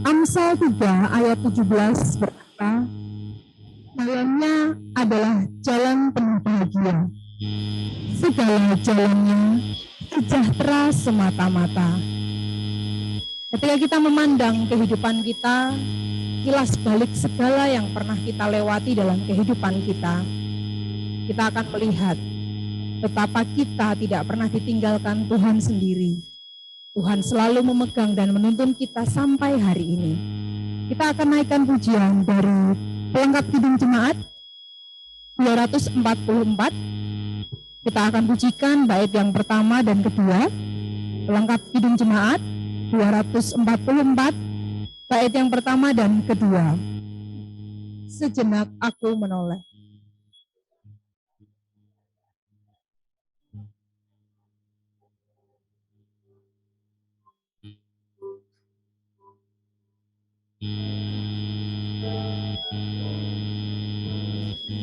Amsal 3 ayat 17 berkata, jalannya adalah jalan penuh bahagia. Segala jalannya sejahtera semata-mata. Ketika kita memandang kehidupan kita, kilas balik segala yang pernah kita lewati dalam kehidupan kita akan melihat betapa kita tidak pernah ditinggalkan Tuhan sendiri. Tuhan selalu memegang dan menuntun kita sampai hari ini. Kita akan naikkan pujian dari pelengkap kidung jemaat 244. Kita akan pujikan bait yang pertama dan kedua. Pelengkap kidung jemaat 244, bait yang pertama dan kedua. Sejenak aku menoleh.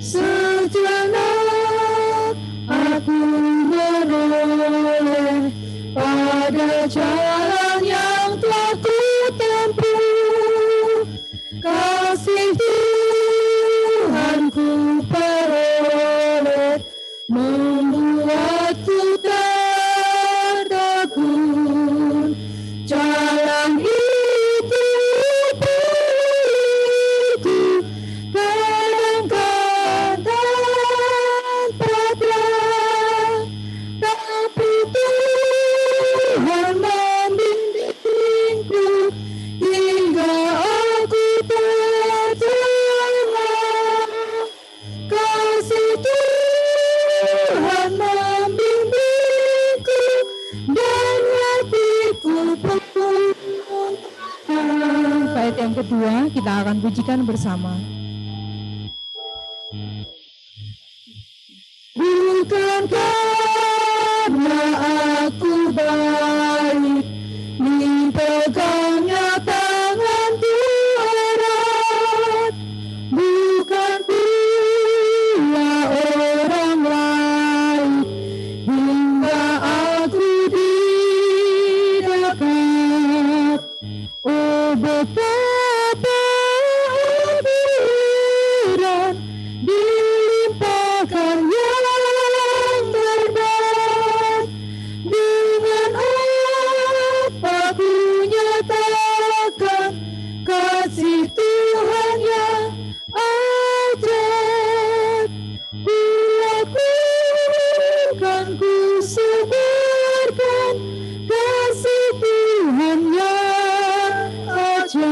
Sejenak aku menoleh pada jalan yang telah ku tempuh. Kasih Tuhanku peroleh membuatku tertegun. Jalan itu berliku kadang-kadang terang, tapi Tuhan membimbingku hingga aku terjaga. Kasih Tuhan membimbingku dan hatiku penuh. Bait yang kedua kita akan pujikan bersama. Bukan karena aku baik, dipegangnya tanganku erat, bukan pula orang lain, hingga aku didekat. Oh betapa hadiran dilimpahkan yang terbaik. Dengan apa ku nyatakan kasih Tuhan yang ajaib. Ku lakukan, ku sebarkan kasih Tuhan yang ajaib.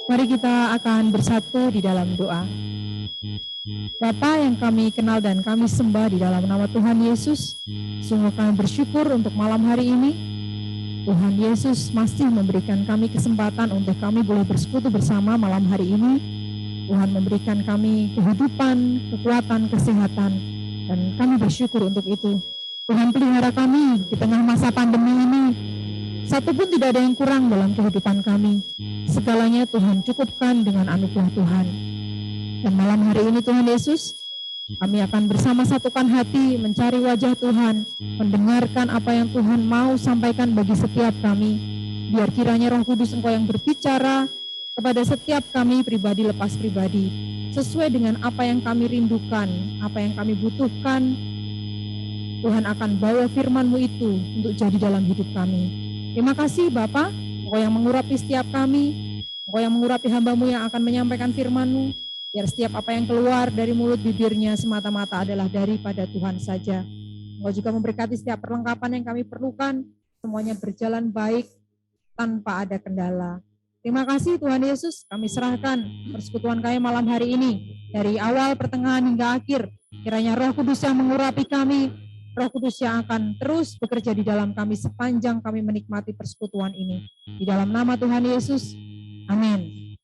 Mari kita akan bersatu di dalam doa. Bapa yang kami kenal dan kami sembah di dalam nama Tuhan Yesus, sungguh kami bersyukur untuk malam hari ini. Tuhan Yesus masih memberikan kami kesempatan untuk kami boleh bersekutu bersama malam hari ini. Tuhan memberikan kami kehidupan, kekuatan, kesehatan, dan kami bersyukur untuk itu. Tuhan pelihara kami di tengah masa pandemi ini. Satupun tidak ada yang kurang dalam kehidupan kami. Segalanya Tuhan cukupkan dengan anugerah Tuhan. Dan malam hari ini Tuhan Yesus, kami akan bersama satukan hati mencari wajah Tuhan, mendengarkan apa yang Tuhan mau sampaikan bagi setiap kami. Biar kiranya Roh Kudus Engkau yang berbicara kepada setiap kami pribadi lepas pribadi, sesuai dengan apa yang kami rindukan, apa yang kami butuhkan. Tuhan akan bawa firman-Mu itu untuk jadi dalam hidup kami. Terima kasih Bapa, Engkau yang mengurapi setiap kami, Engkau yang mengurapi hamba-Mu yang akan menyampaikan firman-Mu, biar setiap apa yang keluar dari mulut bibirnya semata-mata adalah daripada Tuhan saja. Engkau juga memberkati setiap perlengkapan yang kami perlukan, semuanya berjalan baik tanpa ada kendala. Terima kasih Tuhan Yesus, kami serahkan persekutuan kami malam hari ini, dari awal, pertengahan, hingga akhir. Kiranya Roh Kudus yang mengurapi kami, Roh Kudus yang akan terus bekerja di dalam kami sepanjang kami menikmati persekutuan ini. Di dalam nama Tuhan Yesus, amin.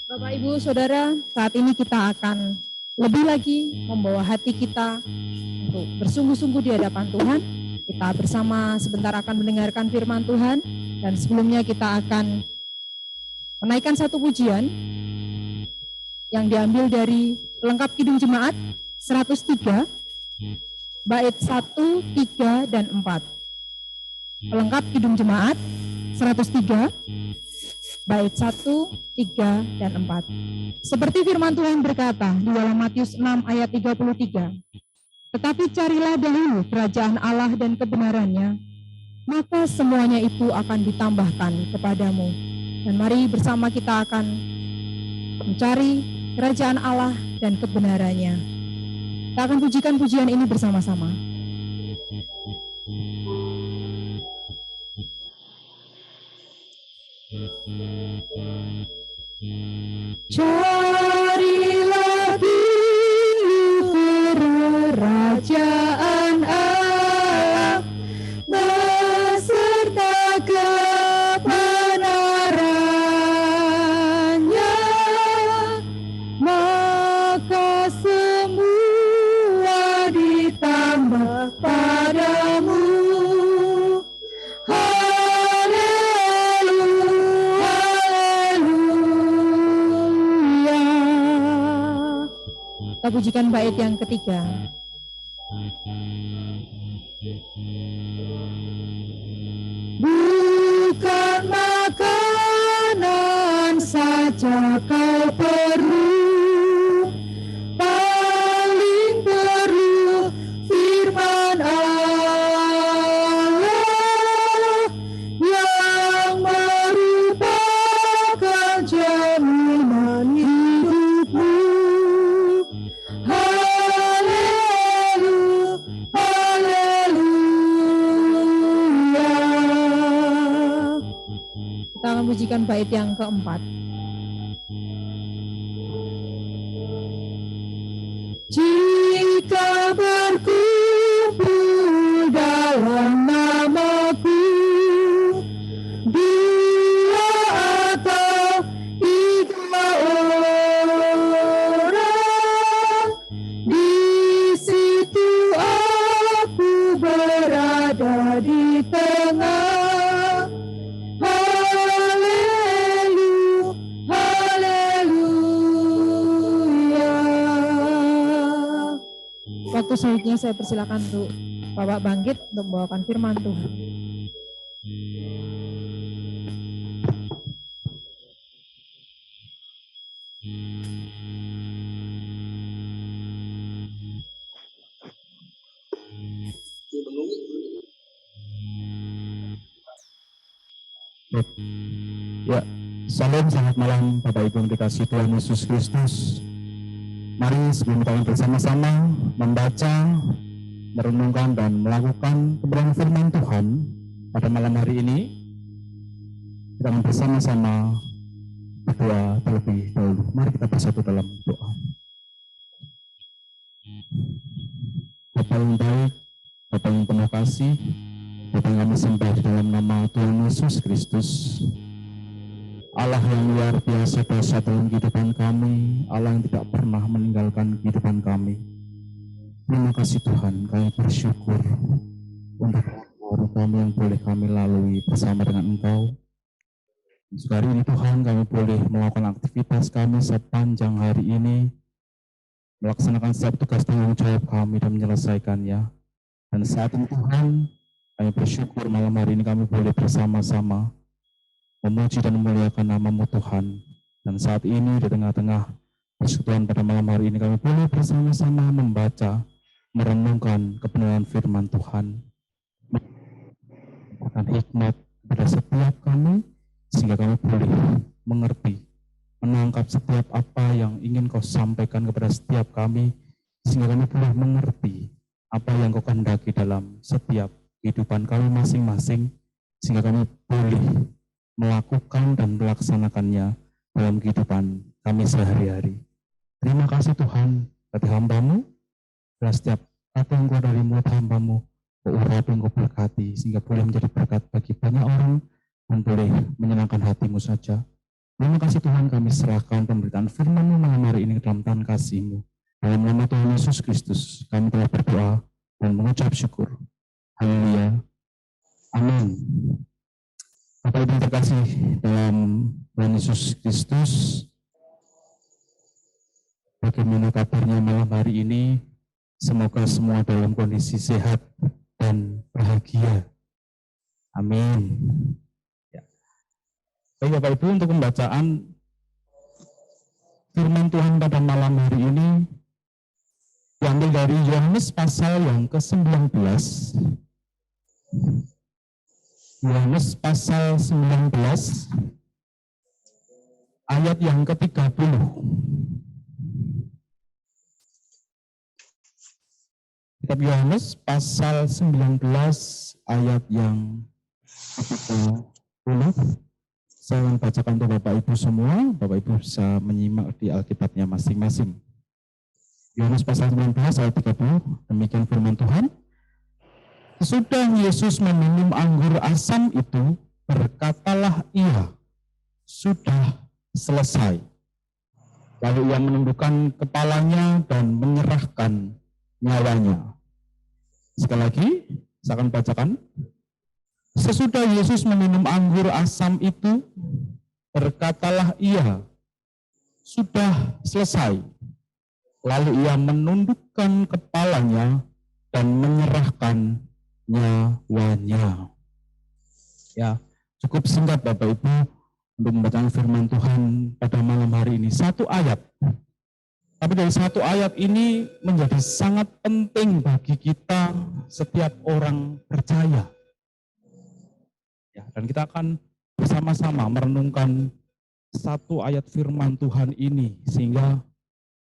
Bapak, Ibu, Saudara, saat ini kita akan lebih lagi membawa hati kita untuk bersungguh-sungguh di hadapan Tuhan. Kita bersama sebentar akan mendengarkan firman Tuhan, dan sebelumnya kita akan menaikkan satu pujian yang diambil dari pelengkap kidung jemaat 103, bait 1, 3, dan 4. Pelengkap Kidung Jemaat 103, bait 1, 3, dan 4. Seperti firman Tuhan berkata di dalam Matius 6 ayat 33, tetapi carilah dahulu kerajaan Allah dan kebenarannya, maka semuanya itu akan ditambahkan kepadamu. Dan mari bersama kita akan mencari kerajaan Allah dan kebenarannya. Kita akan pujikan pujian ini bersama-sama. Carilah dulu kerajaan Allah beserta kebenarannya, maka semua ditambah padamu. Kita pujikan bait yang ketiga. Bukan makanan saja kau perlu, paling perlu firman Allah yang merupakan jaminan hidupmu. Kita akan pujikan bait yang keempat. Jika berkumpul dalam namaku, 2 atau 3 orang, di situ aku berada di tengah. Waktu selanjutnya saya persilakan untuk Bapak bangkit untuk membawakan firman Tuhan. Ya, salam, selamat malam Bapak Ibu yang dikasihi Tuhan Yesus Kristus. Mari sebelum kita bersama-sama membaca, merenungkan, dan melakukan kebenaran firman Tuhan pada malam hari ini, kita bersama-sama berdoa terlebih dahulu. Mari kita bersatu dalam doa. Bapa yang baik, Bapa yang penuh kasih, Bapa yang kami sembah di dalam nama Tuhan Yesus Kristus, Allah yang luar biasa dahsyat dalam kehidupan kami, Allah yang tidak pernah meninggalkan kehidupan kami. Terima kasih Tuhan, kami bersyukur untuk hari kami yang boleh kami lalui bersama dengan Engkau. Juga hari ini Tuhan, kami boleh melakukan aktivitas kami sepanjang hari ini, melaksanakan setiap tugas tanggung jawab kami dan menyelesaikannya. Dan saat ini Tuhan, kami bersyukur malam hari ini kami boleh bersama-sama memuji dan memuliakan nama-Mu Tuhan. Dan saat ini di tengah-tengah persekutuan pada malam hari ini kami boleh bersama-sama membaca, merenungkan kebenaran firman Tuhan. Memberikan hikmat kepada setiap kami, sehingga kami boleh mengerti, menangkap setiap apa yang ingin Kau sampaikan kepada setiap kami, sehingga kami boleh mengerti apa yang Kau kehendaki dalam setiap kehidupan kami masing-masing, sehingga kami boleh melakukan dan melaksanakannya dalam kehidupan kami sehari-hari. Terima kasih Tuhan, bagi hamba-Mu, dan setiap apa yang keluar dari mulut hamba-Mu, Kau urapi, Kau berkati, sehingga boleh menjadi berkat bagi banyak orang, dan boleh menyenangkan hati-Mu saja. Terima kasih Tuhan, kami serahkan pemberitaan firman-Mu malam hari ini ke dalam tangan kasih-Mu. Dalam nama Tuhan Yesus Kristus, kami telah berdoa dan mengucap syukur. Haleluya. Amin. Bapak Ibu terkasih dalam Tuhan Yesus Kristus, bagaimana kabarnya malam hari ini? Semoga semua dalam kondisi sehat dan bahagia. Amin. Ya. Baik Bapak Ibu, untuk pembacaan firman Tuhan pada malam hari ini diambil dari Yohanes pasal yang ke-19. Yohanes pasal 19 ayat yang ke-30. Kitab Yohanes pasal 19 ayat yang ke-30. Saya akan bacakan untuk Bapak Ibu semua. Bapak Ibu bisa menyimak di Alkitabnya masing-masing. Yohanes pasal 19 ayat 30. Demikian firman Tuhan. Sesudah Yesus meminum anggur asam itu, berkatalah ia, sudah selesai. Lalu ia menundukkan kepalanya dan menyerahkan nyawanya. Sekali lagi, saya akan bacakan. Sesudah Yesus meminum anggur asam itu, berkatalah ia, sudah selesai. Lalu ia menundukkan kepalanya dan menyerahkan nyawanya. Ya, cukup singkat Bapak Ibu untuk membacakan firman Tuhan pada malam hari ini. Satu ayat. Tapi dari satu ayat ini menjadi sangat penting bagi kita, setiap orang percaya. Ya, dan kita akan bersama-sama merenungkan satu ayat firman Tuhan ini sehingga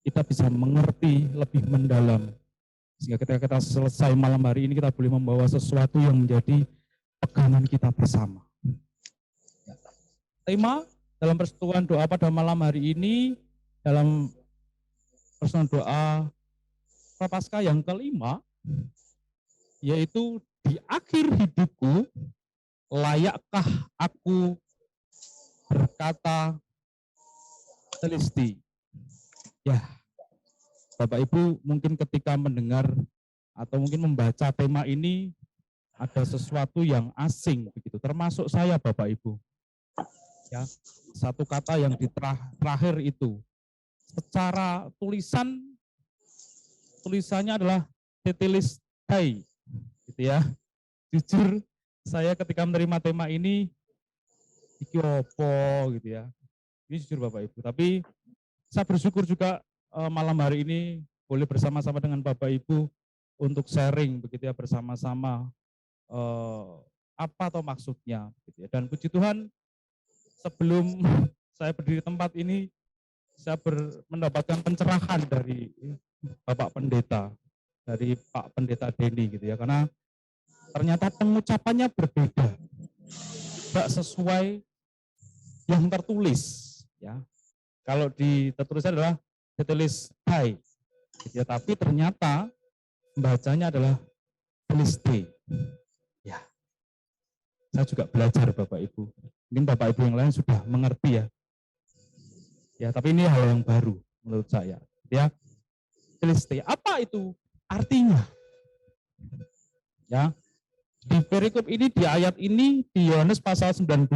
kita bisa mengerti lebih mendalam. Sehingga ketika kita selesai malam hari ini kita boleh membawa sesuatu yang menjadi pegangan kita bersama. Ya. Tema dalam persekutuan doa pada malam hari ini dalam persekutuan doa Prapaskah yang kelima, yaitu di akhir hidupku layakkah aku berkata telisti. Ya, Bapak Ibu mungkin ketika mendengar atau mungkin membaca tema ini ada sesuatu yang asing begitu, termasuk saya Bapak Ibu. Ya, satu kata yang di terakhir itu secara tulisannya adalah tetelestai, gitu ya. Jujur saya ketika menerima tema ini iki opo gitu ya. Ini jujur Bapak Ibu, tapi saya bersyukur juga malam hari ini boleh bersama-sama dengan Bapak Ibu untuk sharing begitu ya, bersama-sama apa atau maksudnya gitu ya. Dan puji Tuhan, sebelum saya berdiri di tempat ini saya mendapatkan pencerahan dari Bapak Pendeta, dari Pak Pendeta Denny gitu ya, karena ternyata pengucapannya berbeda, tidak sesuai yang tertulis ya. Kalau tertulisnya adalah ditulis hai, ya, tapi ternyata bacanya adalah teliste. Ya, saya juga belajar Bapak Ibu. Mungkin Bapak Ibu yang lain sudah mengerti ya. Ya, tapi ini hal yang baru menurut saya. Ya, teliste. Apa itu artinya? Ya, di perikop ini, di ayat ini, di Yohanes pasal 19,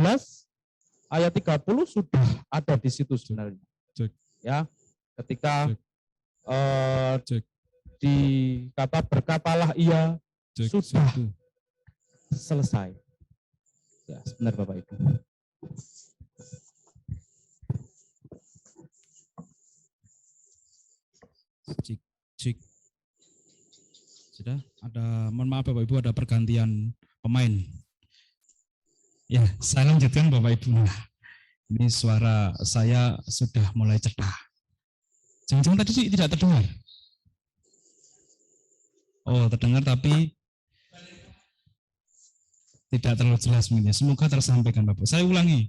ayat 30 sudah ada di situ sebenarnya. Ya, ketika dikata berkatalah ia, sudah selesai. Ya, benar Bapak Ibu. Cik. Sudah ada, mohon maaf Bapak Ibu, ada pergantian pemain. Ya, saya lanjutkan Bapak Ibu. Ini suara saya sudah mulai cedah. Jangan-jangan tadi tidak terdengar. Oh, terdengar tapi tidak terlalu jelas mungkin. Semoga tersampaikan Bapak. Saya ulangi.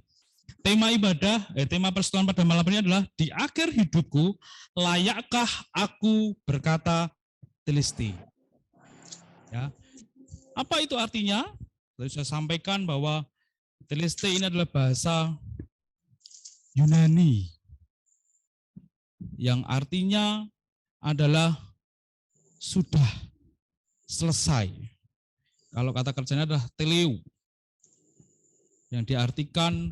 Tema ibadah, tema persekutuan pada malam ini adalah di akhir hidupku layakkah aku berkata telisti. Ya. Apa itu artinya? Tadi saya sampaikan bahwa teliste ini adalah bahasa Yunani yang artinya adalah sudah selesai. Kalau kata kerjanya adalah teleu, yang diartikan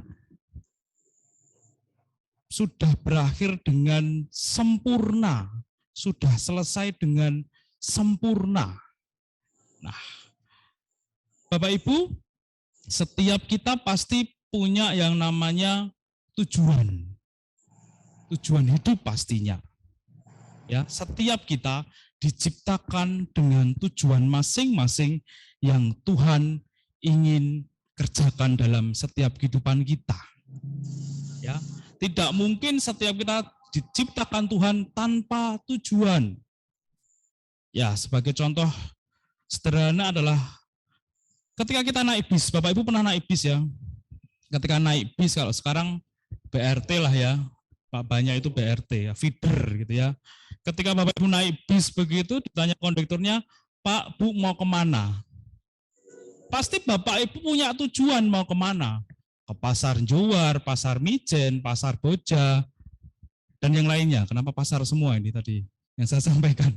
sudah berakhir dengan sempurna, sudah selesai dengan sempurna. Nah, Bapak Ibu, setiap kita pasti punya yang namanya tujuan. Tujuan hidup pastinya. Ya, setiap kita diciptakan dengan tujuan masing-masing yang Tuhan ingin kerjakan dalam setiap kehidupan kita. Ya, tidak mungkin setiap kita diciptakan Tuhan tanpa tujuan. Ya, sebagai contoh sederhana adalah ketika kita naik bis. Bapak Ibu pernah naik bis ya? Ketika naik bis, kalau sekarang BRT lah ya, banyak itu BRT, ya, feeder gitu ya. Ketika Bapak Ibu naik bis begitu, ditanya kondekturnya, Pak, Bu mau kemana? Pasti Bapak Ibu punya tujuan mau kemana. Ke Pasar Jowar, Pasar Mijen, Pasar Boja, dan yang lainnya. Kenapa pasar semua ini tadi yang saya sampaikan?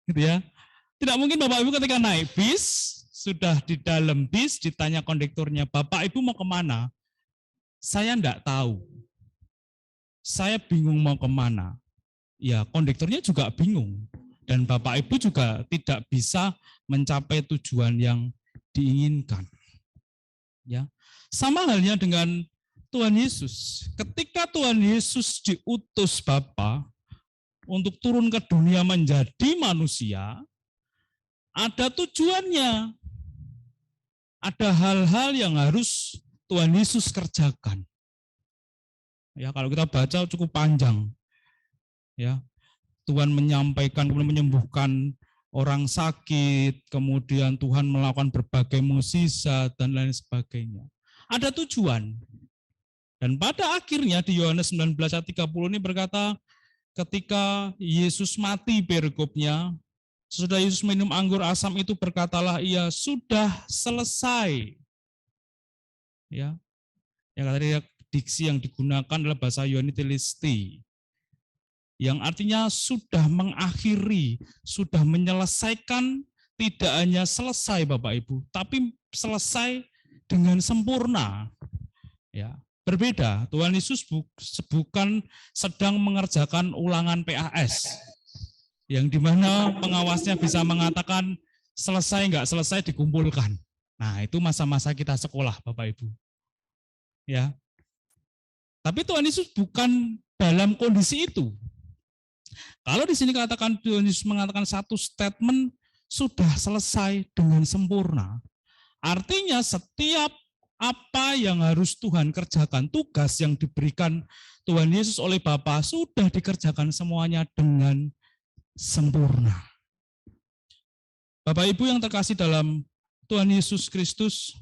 Gitu ya. Tidak mungkin Bapak Ibu ketika naik bis, sudah di dalam bis, ditanya kondekturnya, Bapak Ibu mau kemana? Saya enggak tahu. Saya bingung mau kemana. Ya, kondekturnya juga bingung. Dan Bapak Ibu juga tidak bisa mencapai tujuan yang diinginkan. Ya, sama halnya dengan Tuhan Yesus. Ketika Tuhan Yesus diutus Bapa untuk turun ke dunia menjadi manusia, ada tujuannya. Ada hal-hal yang harus Tuhan Yesus kerjakan. Ya, kalau kita baca cukup panjang. Ya, Tuhan menyampaikan, kemudian menyembuhkan orang sakit, kemudian Tuhan melakukan berbagai mukjizat dan lain sebagainya. Ada tujuan. Dan pada akhirnya di Yohanes 19 ayat 30 ini berkata, ketika Yesus mati perikopnya, sesudah Yesus minum anggur asam itu berkatalah ia sudah selesai. Ya, yang tadi diksi yang digunakan adalah bahasa Yunani telesti, yang artinya sudah mengakhiri, sudah menyelesaikan, tidak hanya selesai Bapak Ibu, tapi selesai dengan sempurna. Ya, berbeda. Tuhan Yesus bukan sedang mengerjakan ulangan PAS, yang dimana pengawasnya bisa mengatakan selesai nggak selesai dikumpulkan. Nah, itu masa-masa kita sekolah Bapak Ibu. Ya. Tapi Tuhan Yesus bukan dalam kondisi itu. Kalau di sini katakan Tuhan Yesus mengatakan satu statement sudah selesai dengan sempurna. Artinya setiap apa yang harus Tuhan kerjakan, tugas yang diberikan Tuhan Yesus oleh Bapa sudah dikerjakan semuanya dengan sempurna. Bapak Ibu yang terkasih dalam Tuhan Yesus Kristus,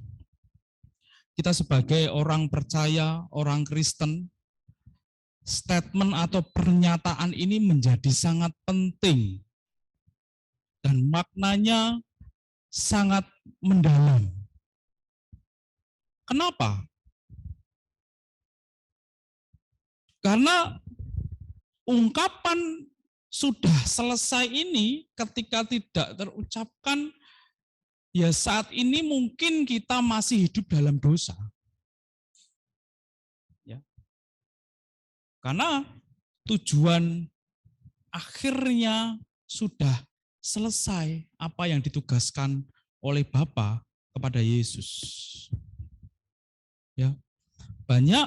kita sebagai orang percaya, orang Kristen, statement atau pernyataan ini menjadi sangat penting dan maknanya sangat mendalam. Kenapa? Karena ungkapan sudah selesai ini ketika tidak terucapkan, ya saat ini mungkin kita masih hidup dalam dosa. Ya. Karena tujuan akhirnya sudah selesai apa yang ditugaskan oleh Bapa kepada Yesus. Ya. Banyak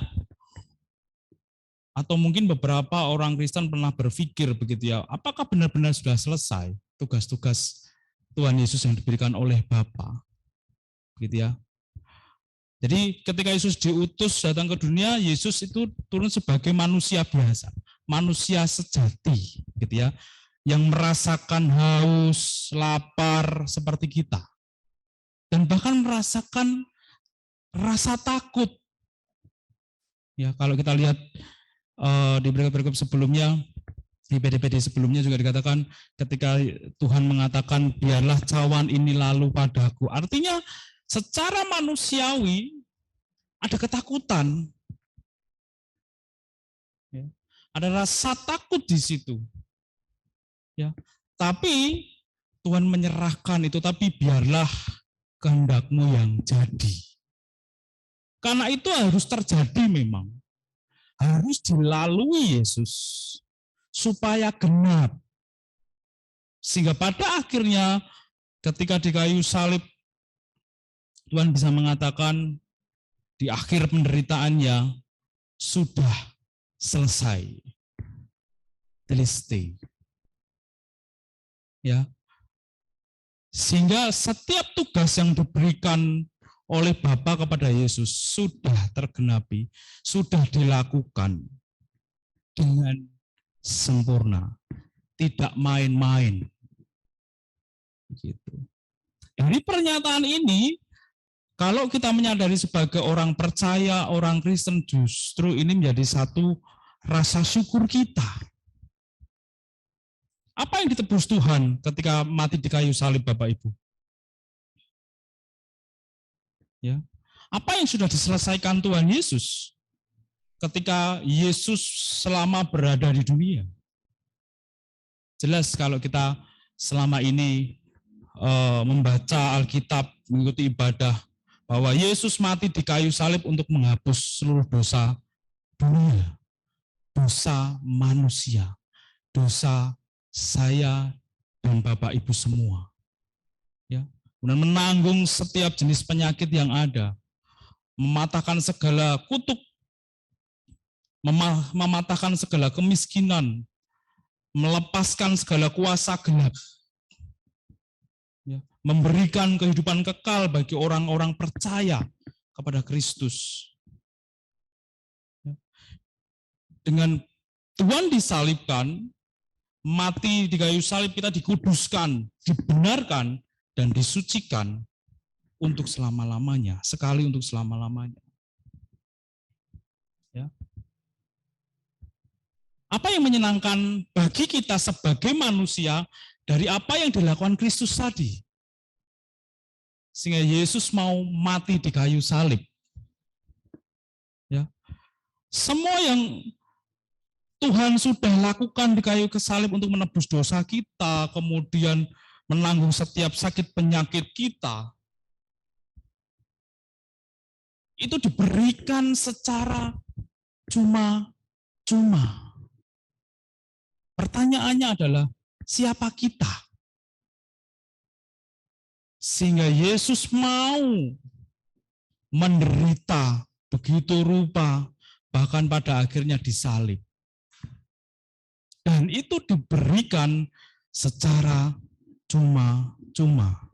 atau mungkin beberapa orang Kristen pernah berpikir begitu ya, apakah benar-benar sudah selesai tugas-tugas Tuhan Yesus yang diberikan oleh Bapa, gitu ya. Jadi ketika Yesus diutus datang ke dunia, Yesus itu turun sebagai manusia biasa, manusia sejati, gitu ya, yang merasakan haus, lapar seperti kita, dan bahkan merasakan rasa takut. Ya, kalau kita lihat di berikut-berikut sebelumnya, di PD-PD sebelumnya juga dikatakan ketika Tuhan mengatakan biarlah cawan ini lalu padaku. Artinya secara manusiawi ada ketakutan. Ya, ada rasa takut di situ. Ya, tapi Tuhan menyerahkan itu, tapi biarlah kehendak-Mu yang jadi. Karena itu harus terjadi memang. Harus dilalui Yesus supaya genap Sehingga pada akhirnya ketika di kayu salib, Tuhan bisa mengatakan di akhir penderitaannya, sudah selesai. Teleste. Ya. Sehingga setiap tugas yang diberikan oleh Bapa kepada Yesus sudah tergenapi, sudah dilakukan dengan sempurna, tidak main-main. Gitu. Dari pernyataan ini, kalau kita menyadari sebagai orang percaya, orang Kristen, justru ini menjadi satu rasa syukur kita. Apa yang ditebus Tuhan ketika mati di kayu salib, Bapak Ibu? Ya. Apa yang sudah diselesaikan Tuhan Yesus ketika Yesus selama berada di dunia? Jelas kalau kita selama ini membaca Alkitab, mengikuti ibadah, bahwa Yesus mati di kayu salib untuk menghapus seluruh dosa dunia, dosa manusia, dosa saya dan Bapak Ibu semua. Ya, kemudian menanggung setiap jenis penyakit yang ada, mematahkan segala kutuk, mematahkan segala kemiskinan, melepaskan segala kuasa gelap, ya, memberikan kehidupan kekal bagi orang-orang percaya kepada Kristus. Ya. Dengan Tuhan disalibkan, mati di kayu salib, kita dikuduskan, dibenarkan, dan disucikan untuk selama-lamanya, sekali untuk selama-lamanya. Ya. Apa yang menyenangkan bagi kita sebagai manusia dari apa yang dilakukan Kristus tadi? Sehingga Yesus mau mati di kayu salib. Ya. Semua yang Tuhan sudah lakukan di kayu salib untuk menebus dosa kita, kemudian menanggung setiap sakit penyakit kita, itu diberikan secara cuma-cuma. Pertanyaannya adalah, siapa kita? Sehingga Yesus mau menderita begitu rupa, bahkan pada akhirnya disalib. Dan itu diberikan secara cuma-cuma.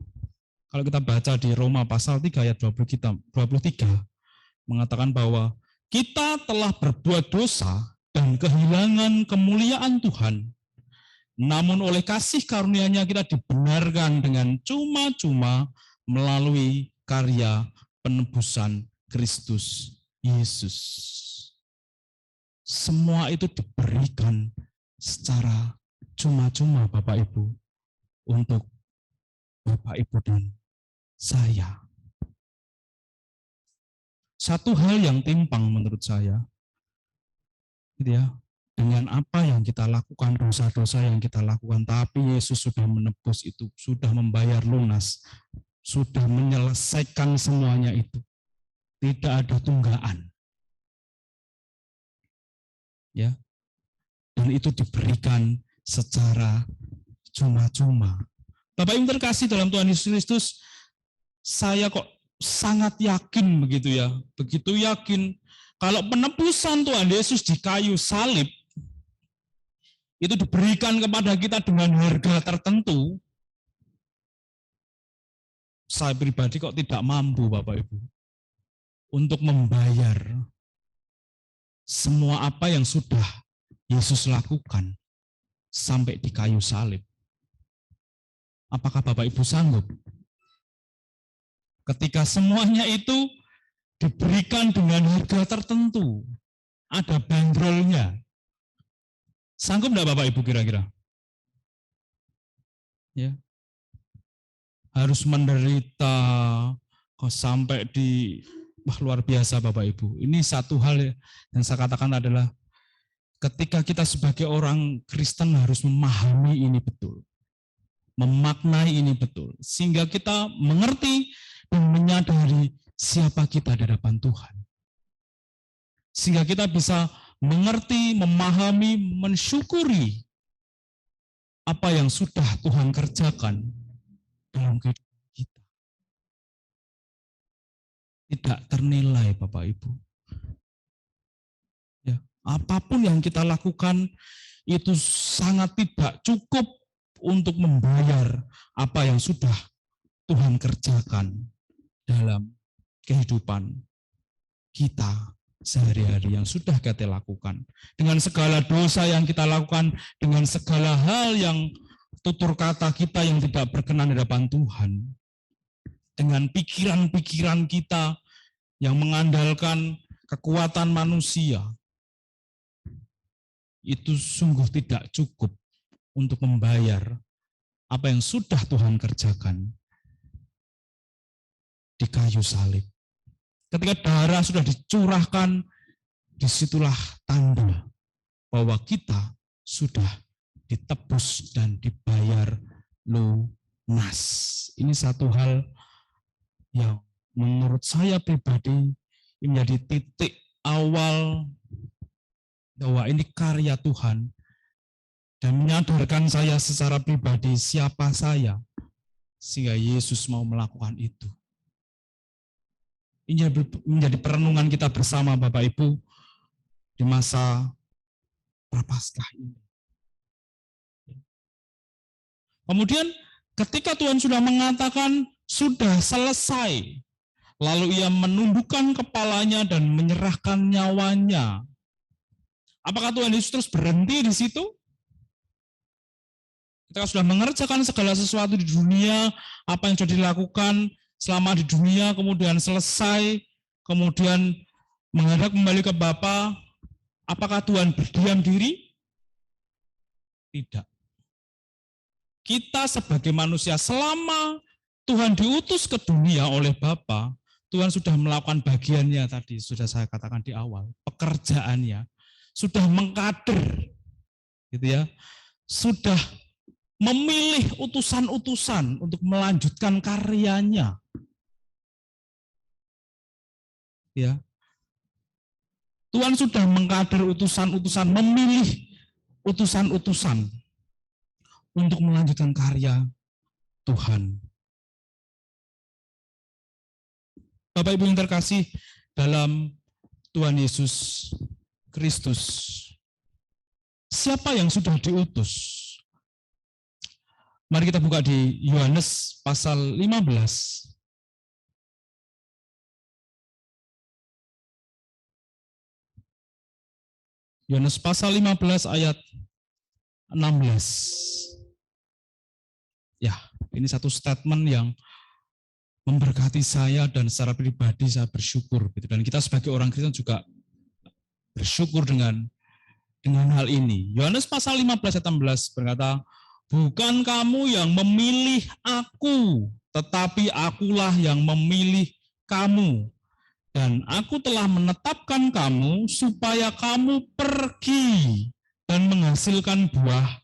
Kalau kita baca di Roma pasal 3 ayat 23, mengatakan bahwa kita telah berbuat dosa dan kehilangan kemuliaan Tuhan. Namun oleh kasih karunia-Nya kita dibenarkan dengan cuma-cuma melalui karya penebusan Kristus Yesus. Semua itu diberikan secara cuma-cuma, Bapak Ibu, untuk Bapak Ibu dan saya. Satu hal yang timpang menurut saya, gitu ya, dengan apa yang kita lakukan, dosa-dosa yang kita lakukan, tapi Yesus sudah menebus itu, sudah membayar lunas, sudah menyelesaikan semuanya itu. Tidak ada tunggaan. Ya. Dan itu diberikan secara cuma-cuma. Bapak Ibu terkasih dalam Tuhan Yesus Kristus, saya kok sangat yakin begitu ya, begitu yakin kalau penebusan Tuhan Yesus di kayu salib itu diberikan kepada kita dengan harga tertentu. Saya pribadi kok tidak mampu, Bapak Ibu, untuk membayar semua apa yang sudah Yesus lakukan sampai di kayu salib. Apakah Bapak Ibu sanggup? Ketika semuanya itu diberikan dengan harga tertentu, ada bandrolnya. Sanggup enggak Bapak Ibu kira-kira? Ya. Harus menderita kok sampai di luar biasa Bapak Ibu. Ini satu hal yang saya katakan adalah ketika kita sebagai orang Kristen harus memahami ini betul. Memaknai ini betul. Sehingga kita mengerti dan menyadari siapa kita di hadapan Tuhan. Sehingga kita bisa mengerti, memahami, mensyukuri apa yang sudah Tuhan kerjakan dalam kehidupan kita. Tidak ternilai, Bapak Ibu. Ya, apapun yang kita lakukan itu sangat tidak cukup untuk membayar apa yang sudah Tuhan kerjakan dalam kehidupan kita sehari-hari yang sudah kita lakukan. Dengan segala dosa yang kita lakukan, dengan segala hal yang tutur kata kita yang tidak berkenan di hadapan Tuhan, dengan pikiran-pikiran kita yang mengandalkan kekuatan manusia, itu sungguh tidak cukup untuk membayar apa yang sudah Tuhan kerjakan di kayu salib. Ketika darah sudah dicurahkan, disitulah tanda bahwa kita sudah ditebus dan dibayar lunas. Ini satu hal yang menurut saya pribadi ini menjadi titik awal bahwa ini karya Tuhan dan menyadarkan saya secara pribadi siapa saya sehingga Yesus mau melakukan itu. Ini menjadi perenungan kita bersama Bapak Ibu di masa Prapaskah ini. Kemudian ketika Tuhan sudah mengatakan sudah selesai, lalu ia menundukkan kepalanya dan menyerahkan nyawanya. Apakah Tuhan Yesus terus berhenti di situ? Ketika sudah mengerjakan segala sesuatu di dunia, apa yang sudah dilakukan selama di dunia, kemudian selesai, kemudian menghadap kembali ke Bapa, apakah Tuhan berdiam diri? Tidak. Kita sebagai manusia, selama Tuhan diutus ke dunia oleh Bapa, Tuhan sudah melakukan bagiannya tadi, sudah saya katakan di awal, pekerjaannya, sudah mengkader, gitu ya, sudah memilih utusan-utusan untuk melanjutkan karyanya. Ya. Tuhan sudah mengkader utusan-utusan, memilih utusan-utusan untuk melanjutkan karya Tuhan. Bapak Ibu yang terkasih dalam Tuhan Yesus Kristus, siapa yang sudah diutus? Mari kita buka di Yohanes pasal 15. Yohanes pasal 15 ayat 16. Ya, ini satu statement yang memberkati saya dan secara pribadi saya bersyukur gitu. Dan kita sebagai orang Kristen juga bersyukur dengan hal ini. Yohanes pasal 15 ayat 16 berkata, "Bukan kamu yang memilih aku, tetapi akulah yang memilih kamu. Dan aku telah menetapkan kamu supaya kamu pergi dan menghasilkan buah,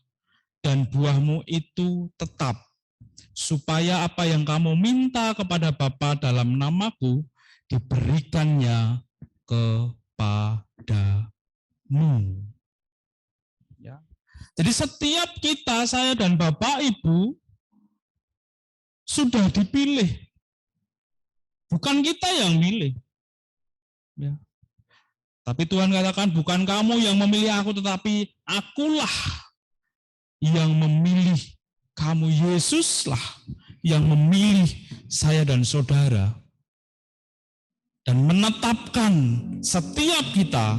dan buahmu itu tetap. Supaya apa yang kamu minta kepada Bapa dalam namaku, diberikannya kepadamu." Ya. Jadi setiap kita, saya dan Bapak Ibu, sudah dipilih. Bukan kita yang milih. Ya. Tapi Tuhan katakan, bukan kamu yang memilih aku, tetapi akulah yang memilih kamu. Yesuslah yang memilih saya dan saudara. Dan menetapkan setiap kita,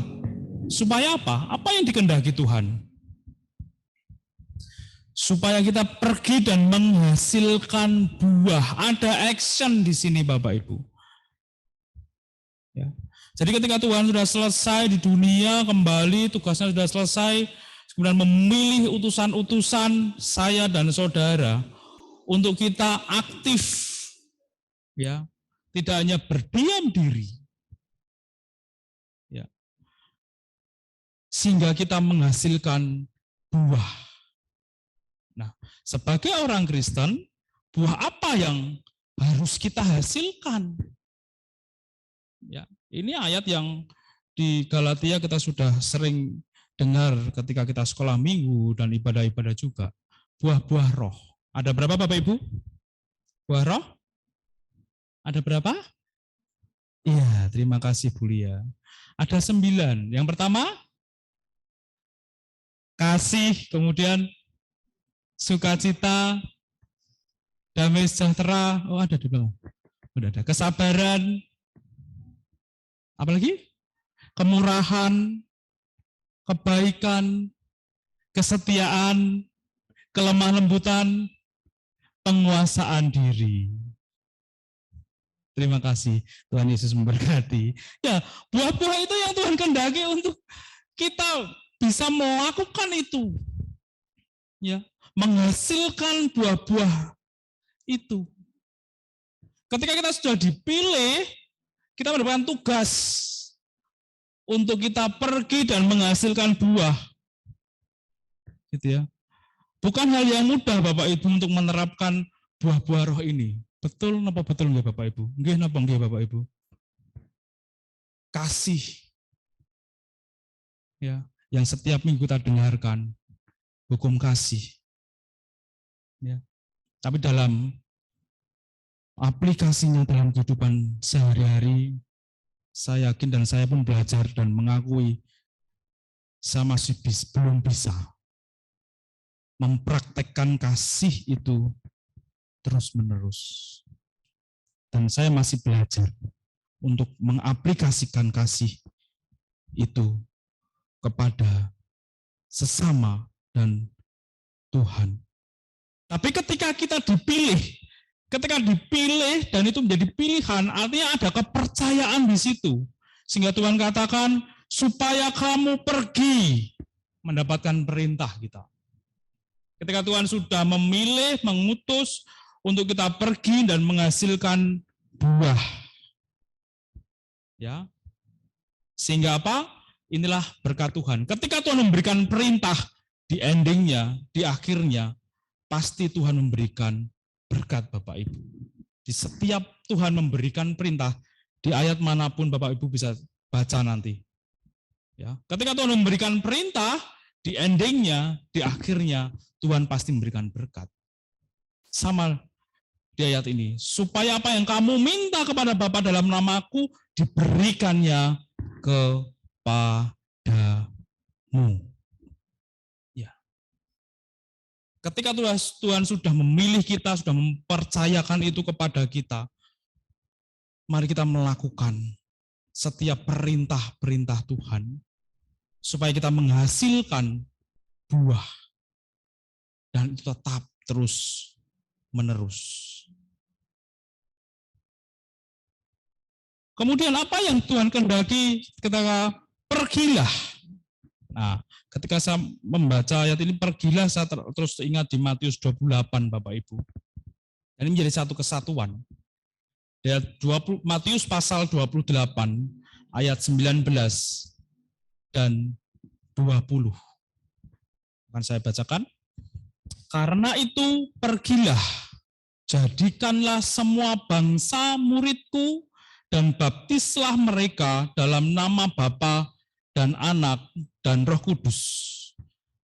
supaya apa? Apa yang dikehendaki Tuhan? Supaya kita pergi dan menghasilkan buah. Ada action di sini Bapak Ibu. Ya. Jadi ketika Tuhan sudah selesai di dunia, kembali tugasnya sudah selesai, kemudian memilih utusan-utusan saya dan saudara untuk kita aktif, ya, tidak hanya berdiam diri, ya, sehingga kita menghasilkan buah. Nah, sebagai orang Kristen, buah apa yang harus kita hasilkan? Ya, ini ayat yang di Galatia kita sudah sering dengar ketika kita sekolah minggu dan ibadah-ibadah juga. buah-buah roh. Ada berapa Bapak Ibu? Buah roh? Ada berapa? Iya, terima kasih Bu Lia. Ada 9. Yang pertama, kasih, kemudian sukacita, damai sejahtera. Oh, ada di belakang. Udah ada. Kesabaran. Apalagi? Kemurahan, kebaikan, kesetiaan, kelemah lembutan, penguasaan diri. Terima kasih, Tuhan Yesus memberkati. Ya, buah-buah itu yang Tuhan kehendaki untuk kita bisa melakukan itu. Ya, menghasilkan buah-buah itu. Ketika kita sudah dipilih, kita mendapatkan tugas untuk kita pergi dan menghasilkan buah. Gitu ya. Bukan hal yang mudah Bapak Ibu untuk menerapkan buah-buah roh ini. Betul napa betul nggih Bapak Ibu? Nggih napa nggih Bapak Ibu? Kasih. Ya, yang setiap minggu kita dengarkan hukum kasih. Ya. Tapi dalam aplikasinya dalam kehidupan sehari-hari, saya yakin dan saya pun belajar dan mengakui saya masih belum bisa mempraktekkan kasih itu terus-menerus. Dan saya masih belajar untuk mengaplikasikan kasih itu kepada sesama dan Tuhan. Tapi ketika kita dipilih dan itu menjadi pilihan, artinya ada kepercayaan di situ. Sehingga Tuhan katakan, supaya kamu pergi mendapatkan perintah kita. Ketika Tuhan sudah memilih, mengutus untuk kita pergi dan menghasilkan buah. Ya. Sehingga apa? Inilah berkat Tuhan. Ketika Tuhan memberikan perintah, di endingnya, di akhirnya, pasti Tuhan memberikan berkat Bapak Ibu. Di setiap Tuhan memberikan perintah, di ayat manapun Bapak Ibu bisa baca nanti. Ya. Ketika Tuhan memberikan perintah, di endingnya, di akhirnya, Tuhan pasti memberikan berkat. Sama di ayat ini, supaya apa yang kamu minta kepada Bapa dalam namaku, diberikannya kepadamu. Ya. Ketika Tuhan sudah memilih kita, sudah mempercayakan itu kepada kita, mari kita melakukan setiap perintah-perintah Tuhan, supaya kita menghasilkan buah, dan itu tetap terus menerus. Kemudian apa yang Tuhan kehendaki ketika pergilah. Nah, ketika saya membaca ayat ini pergilah, saya terus ingat di Matius 28 Bapak Ibu. Dan ini menjadi satu kesatuan. Matius pasal 28 ayat 19 dan 20. Akan saya bacakan. Karena itu pergilah, jadikanlah semua bangsa muridku, dan baptislah mereka dalam nama Bapa dan Anak dan Roh Kudus.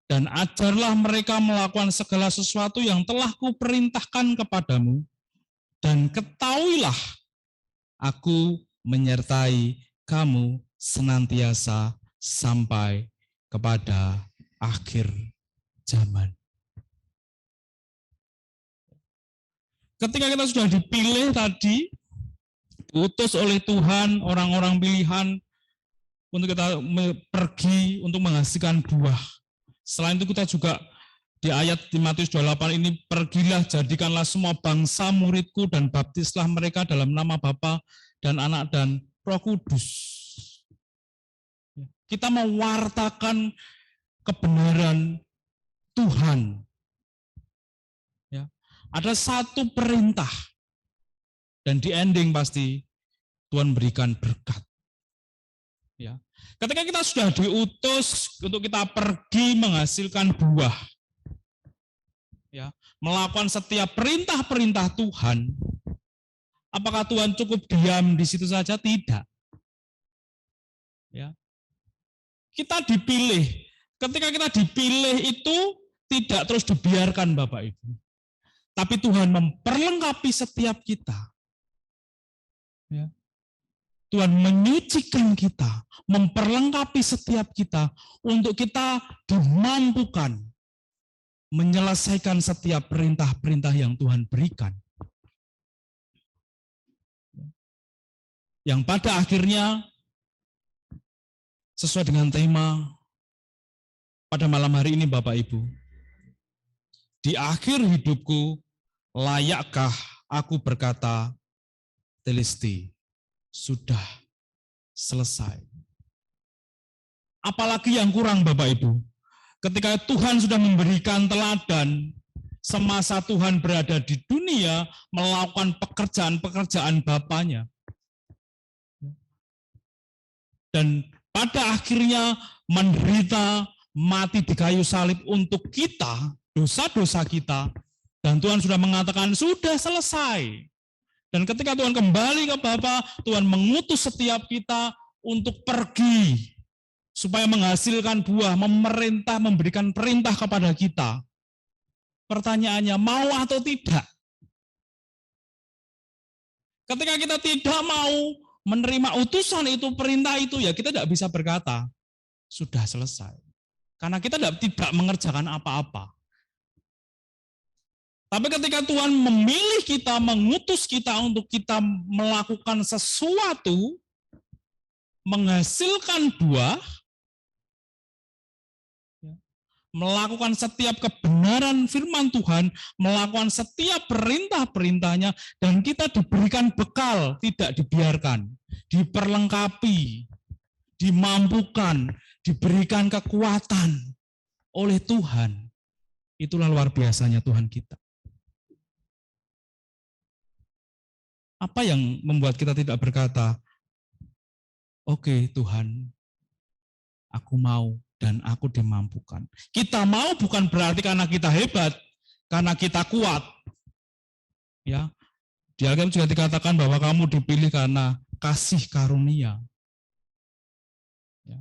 Dan ajarlah mereka melakukan segala sesuatu yang telah kuperintahkan kepadamu. Dan ketahuilah, aku menyertai kamu senantiasa sampai kepada akhir zaman. Ketika kita sudah dipilih tadi, diutus oleh Tuhan, orang-orang pilihan, untuk kita pergi untuk menghasilkan buah. Selain itu kita juga di ayat di Matius 28 ini, pergilah jadikanlah semua bangsa muridku dan baptislah mereka dalam nama Bapa dan Anak dan Roh Kudus. Kita mewartakan kebenaran Tuhan. Ya. Ada satu perintah dan di ending pasti Tuhan berikan berkat. Ya. Ketika kita sudah diutus untuk kita pergi menghasilkan buah, ya, melakukan setiap perintah-perintah Tuhan, apakah Tuhan cukup diam di situ saja? Tidak. Ya. Kita dipilih. Ketika kita dipilih itu, tidak terus dibiarkan Bapak Ibu. Tapi Tuhan memperlengkapi setiap kita. Ya. Tuhan menyucikan kita, memperlengkapi setiap kita untuk kita dimampukan menyelesaikan setiap perintah-perintah yang Tuhan berikan. Yang pada akhirnya sesuai dengan tema pada malam hari ini Bapak Ibu, di akhir hidupku layakkah aku berkata, telesti, sudah selesai. Apalagi yang kurang Bapak Ibu, ketika Tuhan sudah memberikan teladan, semasa Tuhan berada di dunia, melakukan pekerjaan-pekerjaan Bapaknya. Dan pada akhirnya menderita, mati di kayu salib untuk kita, dosa-dosa kita, dan Tuhan sudah mengatakan, sudah selesai. Dan ketika Tuhan kembali ke Bapa, Tuhan mengutus setiap kita untuk pergi, supaya menghasilkan buah, memerintah, memberikan perintah kepada kita. Pertanyaannya, mau atau tidak? Ketika kita tidak mau menerima utusan itu, perintah itu, ya kita tidak bisa berkata, sudah selesai. Karena kita tidak mengerjakan apa-apa. Tapi ketika Tuhan memilih kita, mengutus kita untuk kita melakukan sesuatu, menghasilkan buah, melakukan setiap kebenaran firman Tuhan, melakukan setiap perintah-perintahnya, dan kita diberikan bekal, tidak dibiarkan, diperlengkapi, dimampukan, diberikan kekuatan oleh Tuhan. Itulah luar biasanya Tuhan kita. Apa yang membuat kita tidak berkata, oke Tuhan, aku mau, dan aku dimampukan. Kita mau bukan berarti karena kita hebat, karena kita kuat. Ya, di Alkitab juga dikatakan bahwa kamu dipilih karena kasih karunia. Ya.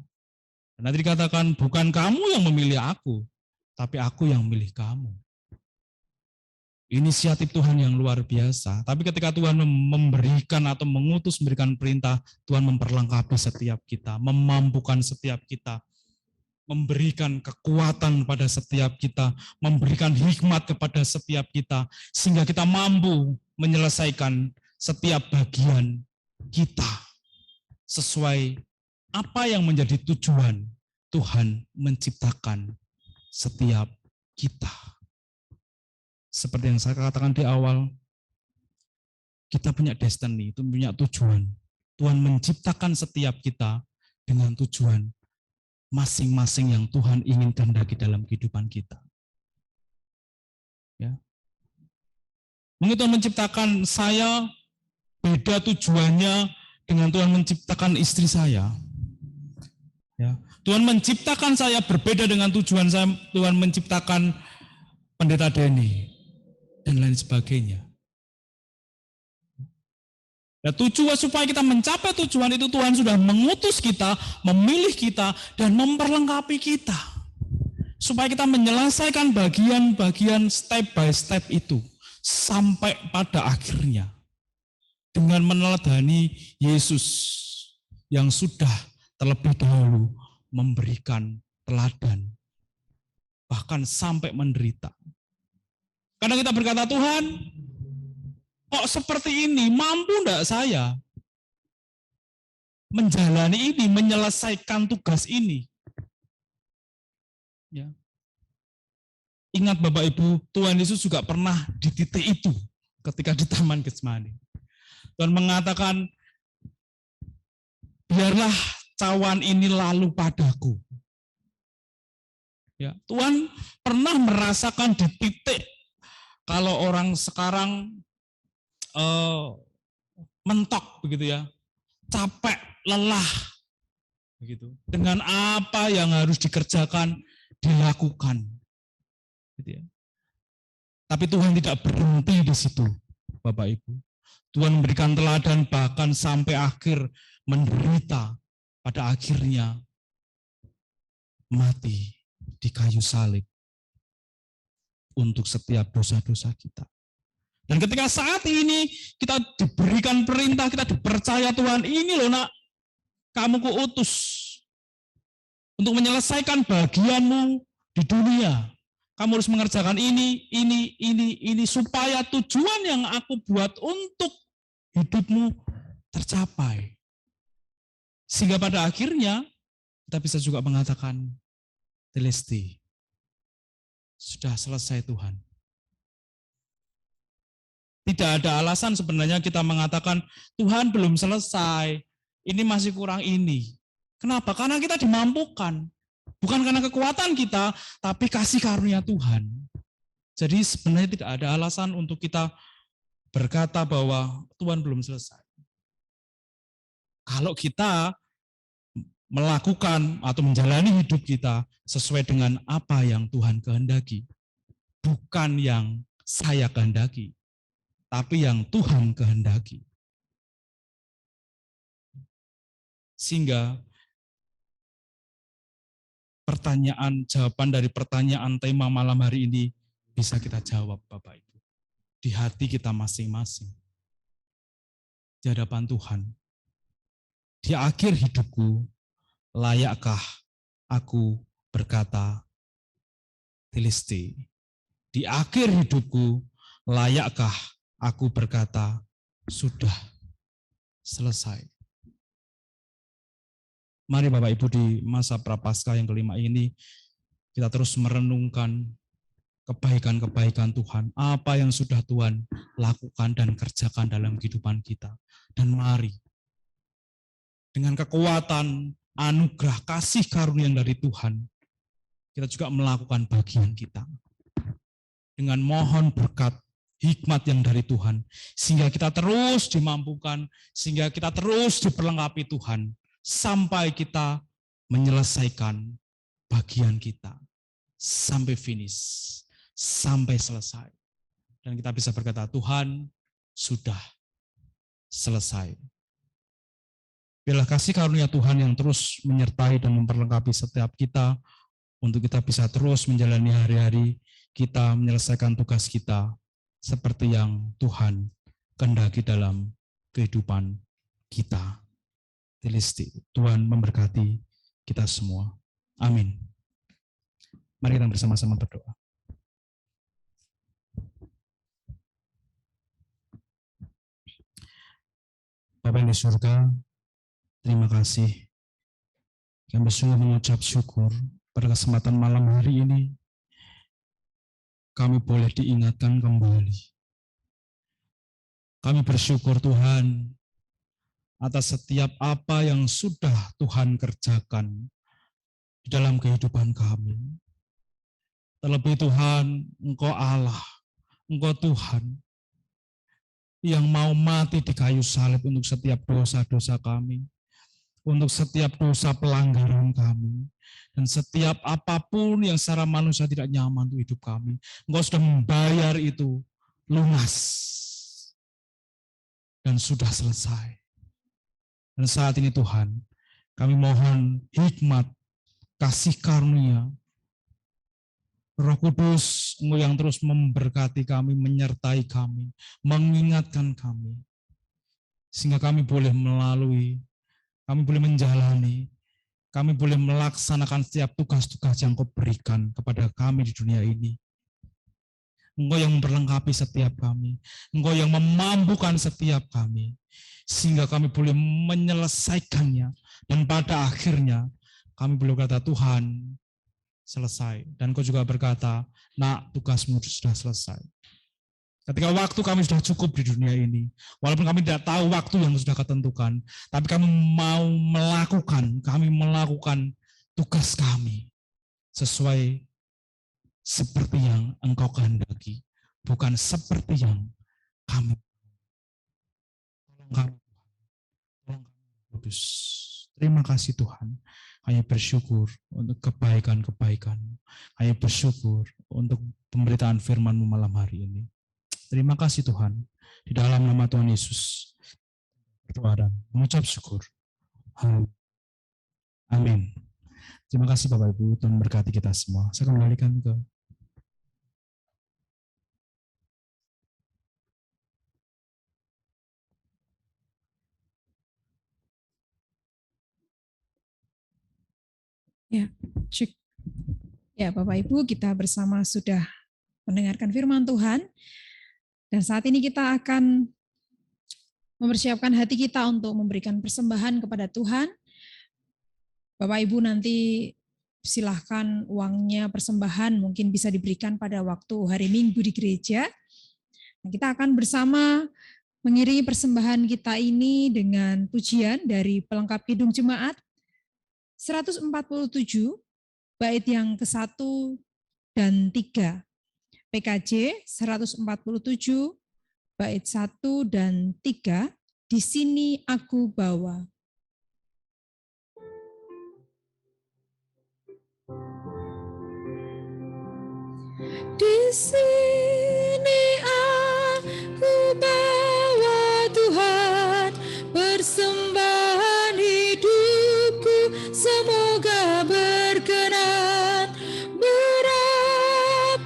Dan nanti dikatakan bukan kamu yang memilih aku, tapi aku yang memilih kamu. Inisiatif Tuhan yang luar biasa. Tapi ketika Tuhan memberikan atau mengutus, memberikan perintah, Tuhan memperlengkapi setiap kita, memampukan setiap kita, memberikan kekuatan pada setiap kita, memberikan hikmat kepada setiap kita, sehingga kita mampu menyelesaikan setiap bagian kita sesuai apa yang menjadi tujuan Tuhan menciptakan setiap kita. Seperti yang saya katakan di awal, kita punya destiny, itu punya tujuan. Tuhan menciptakan setiap kita dengan tujuan masing-masing yang Tuhan ingin kehendaki dalam kehidupan kita. Ya. Mungkin Tuhan menciptakan saya beda tujuannya dengan Tuhan menciptakan istri saya. Ya. Tuhan menciptakan saya berbeda dengan tujuan saya, Tuhan menciptakan Pendeta Denny dan lain sebagainya. Ya, tujuan supaya kita mencapai tujuan itu, Tuhan sudah mengutus kita, memilih kita, dan memperlengkapi kita. Supaya kita menyelesaikan bagian-bagian step by step itu, sampai pada akhirnya. Dengan meneladani Yesus yang sudah terlebih dahulu memberikan teladan. Bahkan sampai menderita. Kadang kita berkata, Tuhan, kok seperti ini, mampu enggak saya menjalani ini, menyelesaikan tugas ini? Ya. Ingat Bapak Ibu, Tuhan Yesus juga pernah di titik itu ketika di Taman Getsemani. Tuhan mengatakan, biarlah cawan ini lalu padaku. Ya, Tuhan pernah merasakan di titik kalau orang sekarang mentok begitu ya, capek, lelah begitu. Dengan apa yang harus dikerjakan, dilakukan. Gitu ya. Tapi Tuhan tidak berhenti di situ, Bapak Ibu. Tuhan memberikan teladan bahkan sampai akhir menderita, pada akhirnya mati di kayu salib. untuk setiap dosa-dosa kita. Dan ketika saat ini kita diberikan perintah, kita dipercaya Tuhan, ini loh nak, kamu kuutus untuk menyelesaikan bagianmu di dunia. Kamu harus mengerjakan ini, supaya tujuan yang aku buat untuk hidupmu tercapai. Sehingga pada akhirnya kita bisa juga mengatakan, Telesti, sudah selesai Tuhan. Tidak ada alasan sebenarnya kita mengatakan, Tuhan belum selesai, ini masih kurang ini. Kenapa? Karena kita dimampukan. Bukan karena kekuatan kita, tapi kasih karunia Tuhan. Jadi sebenarnya tidak ada alasan untuk kita berkata bahwa Tuhan belum selesai. Kalau kita melakukan atau menjalani hidup kita sesuai dengan apa yang Tuhan kehendaki, bukan yang saya kehendaki, tapi yang Tuhan kehendaki. Sehingga jawaban dari pertanyaan tema malam hari ini bisa kita jawab, Bapak Ibu, di hati kita masing-masing, di hadapan Tuhan. Di akhir hidupku, layakkah aku berkata, Telesti? Di akhir hidupku, layakkah aku berkata, sudah selesai? Mari Bapak Ibu, di masa Prapaskah yang kelima ini, kita terus merenungkan kebaikan-kebaikan Tuhan, apa yang sudah Tuhan lakukan dan kerjakan dalam kehidupan kita. Dan mari, dengan kekuatan, anugerah, kasih karunia yang dari Tuhan, kita juga melakukan bagian kita. Dengan mohon berkat, hikmat yang dari Tuhan, sehingga kita terus dimampukan, sehingga kita terus diperlengkapi Tuhan, sampai kita menyelesaikan bagian kita, sampai finish, sampai selesai. Dan kita bisa berkata, Tuhan sudah selesai. Biarlah kasih karunia Tuhan yang terus menyertai dan memperlengkapi setiap kita, untuk kita bisa terus menjalani hari-hari kita, menyelesaikan tugas kita, seperti yang Tuhan kehendaki dalam kehidupan kita. Telesti, Tuhan memberkati kita semua. Amin. Mari kita bersama-sama berdoa. Bapa yang di surga, terima kasih. Kami sungguh mengucap syukur pada kesempatan malam hari ini. Kami boleh diingatkan kembali. Kami bersyukur Tuhan atas setiap apa yang sudah Tuhan kerjakan di dalam kehidupan kami. Terlebih Tuhan, Engkau Allah, Engkau Tuhan yang mau mati di kayu salib untuk setiap dosa-dosa kami, untuk setiap dosa pelanggaran kami, dan setiap apapun yang secara manusia tidak nyaman untuk hidup kami. Engkau sudah membayar itu lunas dan sudah selesai. Dan saat ini Tuhan, kami mohon hikmat, kasih karunia, Roh Kudus, Engkau yang terus memberkati kami, menyertai kami, mengingatkan kami, sehingga kami boleh melalui, kami boleh menjalani, kami boleh melaksanakan setiap tugas-tugas yang Kau berikan kepada kami di dunia ini. Engkau yang memperlengkapi setiap kami, Engkau yang memampukan setiap kami, sehingga kami boleh menyelesaikannya, dan pada akhirnya kami boleh berkata, Tuhan selesai. Dan Kau juga berkata, nak, tugasmu sudah selesai. Ketika waktu kami sudah cukup di dunia ini, walaupun kami tidak tahu waktu yang sudah ketentukan, tapi kami mau kami melakukan tugas kami sesuai seperti yang Engkau kehendaki, bukan seperti yang kami. Tolong kami, tolong kami, Kudus. Terima kasih Tuhan. Hanya bersyukur untuk kebaikan-kebaikan. Hanya bersyukur untuk pemberitaan firman-Mu malam hari ini. Terima kasih Tuhan. Di dalam nama Tuhan Yesus berdoa dan mengucap syukur. Amin. Terima kasih Bapak Ibu, Tuhan berkati kita semua. Saya kembalikan ke Ya, cek. Ya, Bapak Ibu, kita bersama sudah mendengarkan firman Tuhan. Dan saat ini kita akan mempersiapkan hati kita untuk memberikan persembahan kepada Tuhan. Bapak Ibu nanti silahkan uangnya persembahan mungkin bisa diberikan pada waktu hari Minggu di gereja. Nah, kita akan bersama mengiringi persembahan kita ini dengan pujian dari pelengkap Kidung Jemaat 147 bait yang ke-1 dan 3. PKJ 147 bait 1 dan 3. Di sini aku bawa. Di sini aku bawa Tuhan, persembahan hidupku semoga berkenan. Berapalah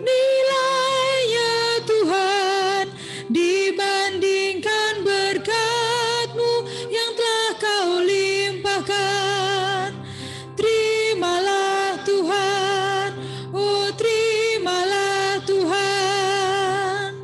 nilainya Tuhan dibandingkan berkat-Mu yang telah Kau limpahkan. Terimalah Tuhan, oh terimalah Tuhan.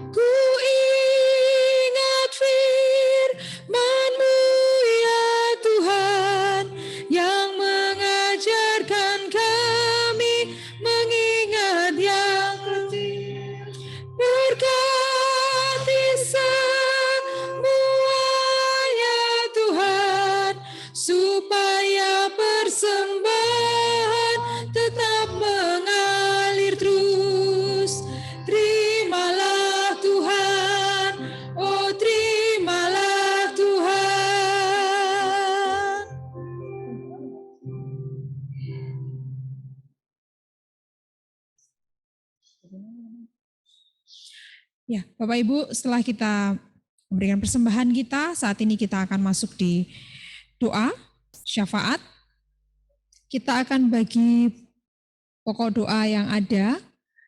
Ku ingat firman-Mu ya Tuhan, yang mengajarkan kami mengingat yang kecil. Berkati semuanya Tuhan, supaya persembahan tetap mengalir terus. Terimalah Tuhan, oh terimalah Tuhan. Ya, Bapak Ibu, setelah kita memberikan persembahan kita, saat ini kita akan masuk di doa, syafaat. Kita akan bagi pokok doa yang ada.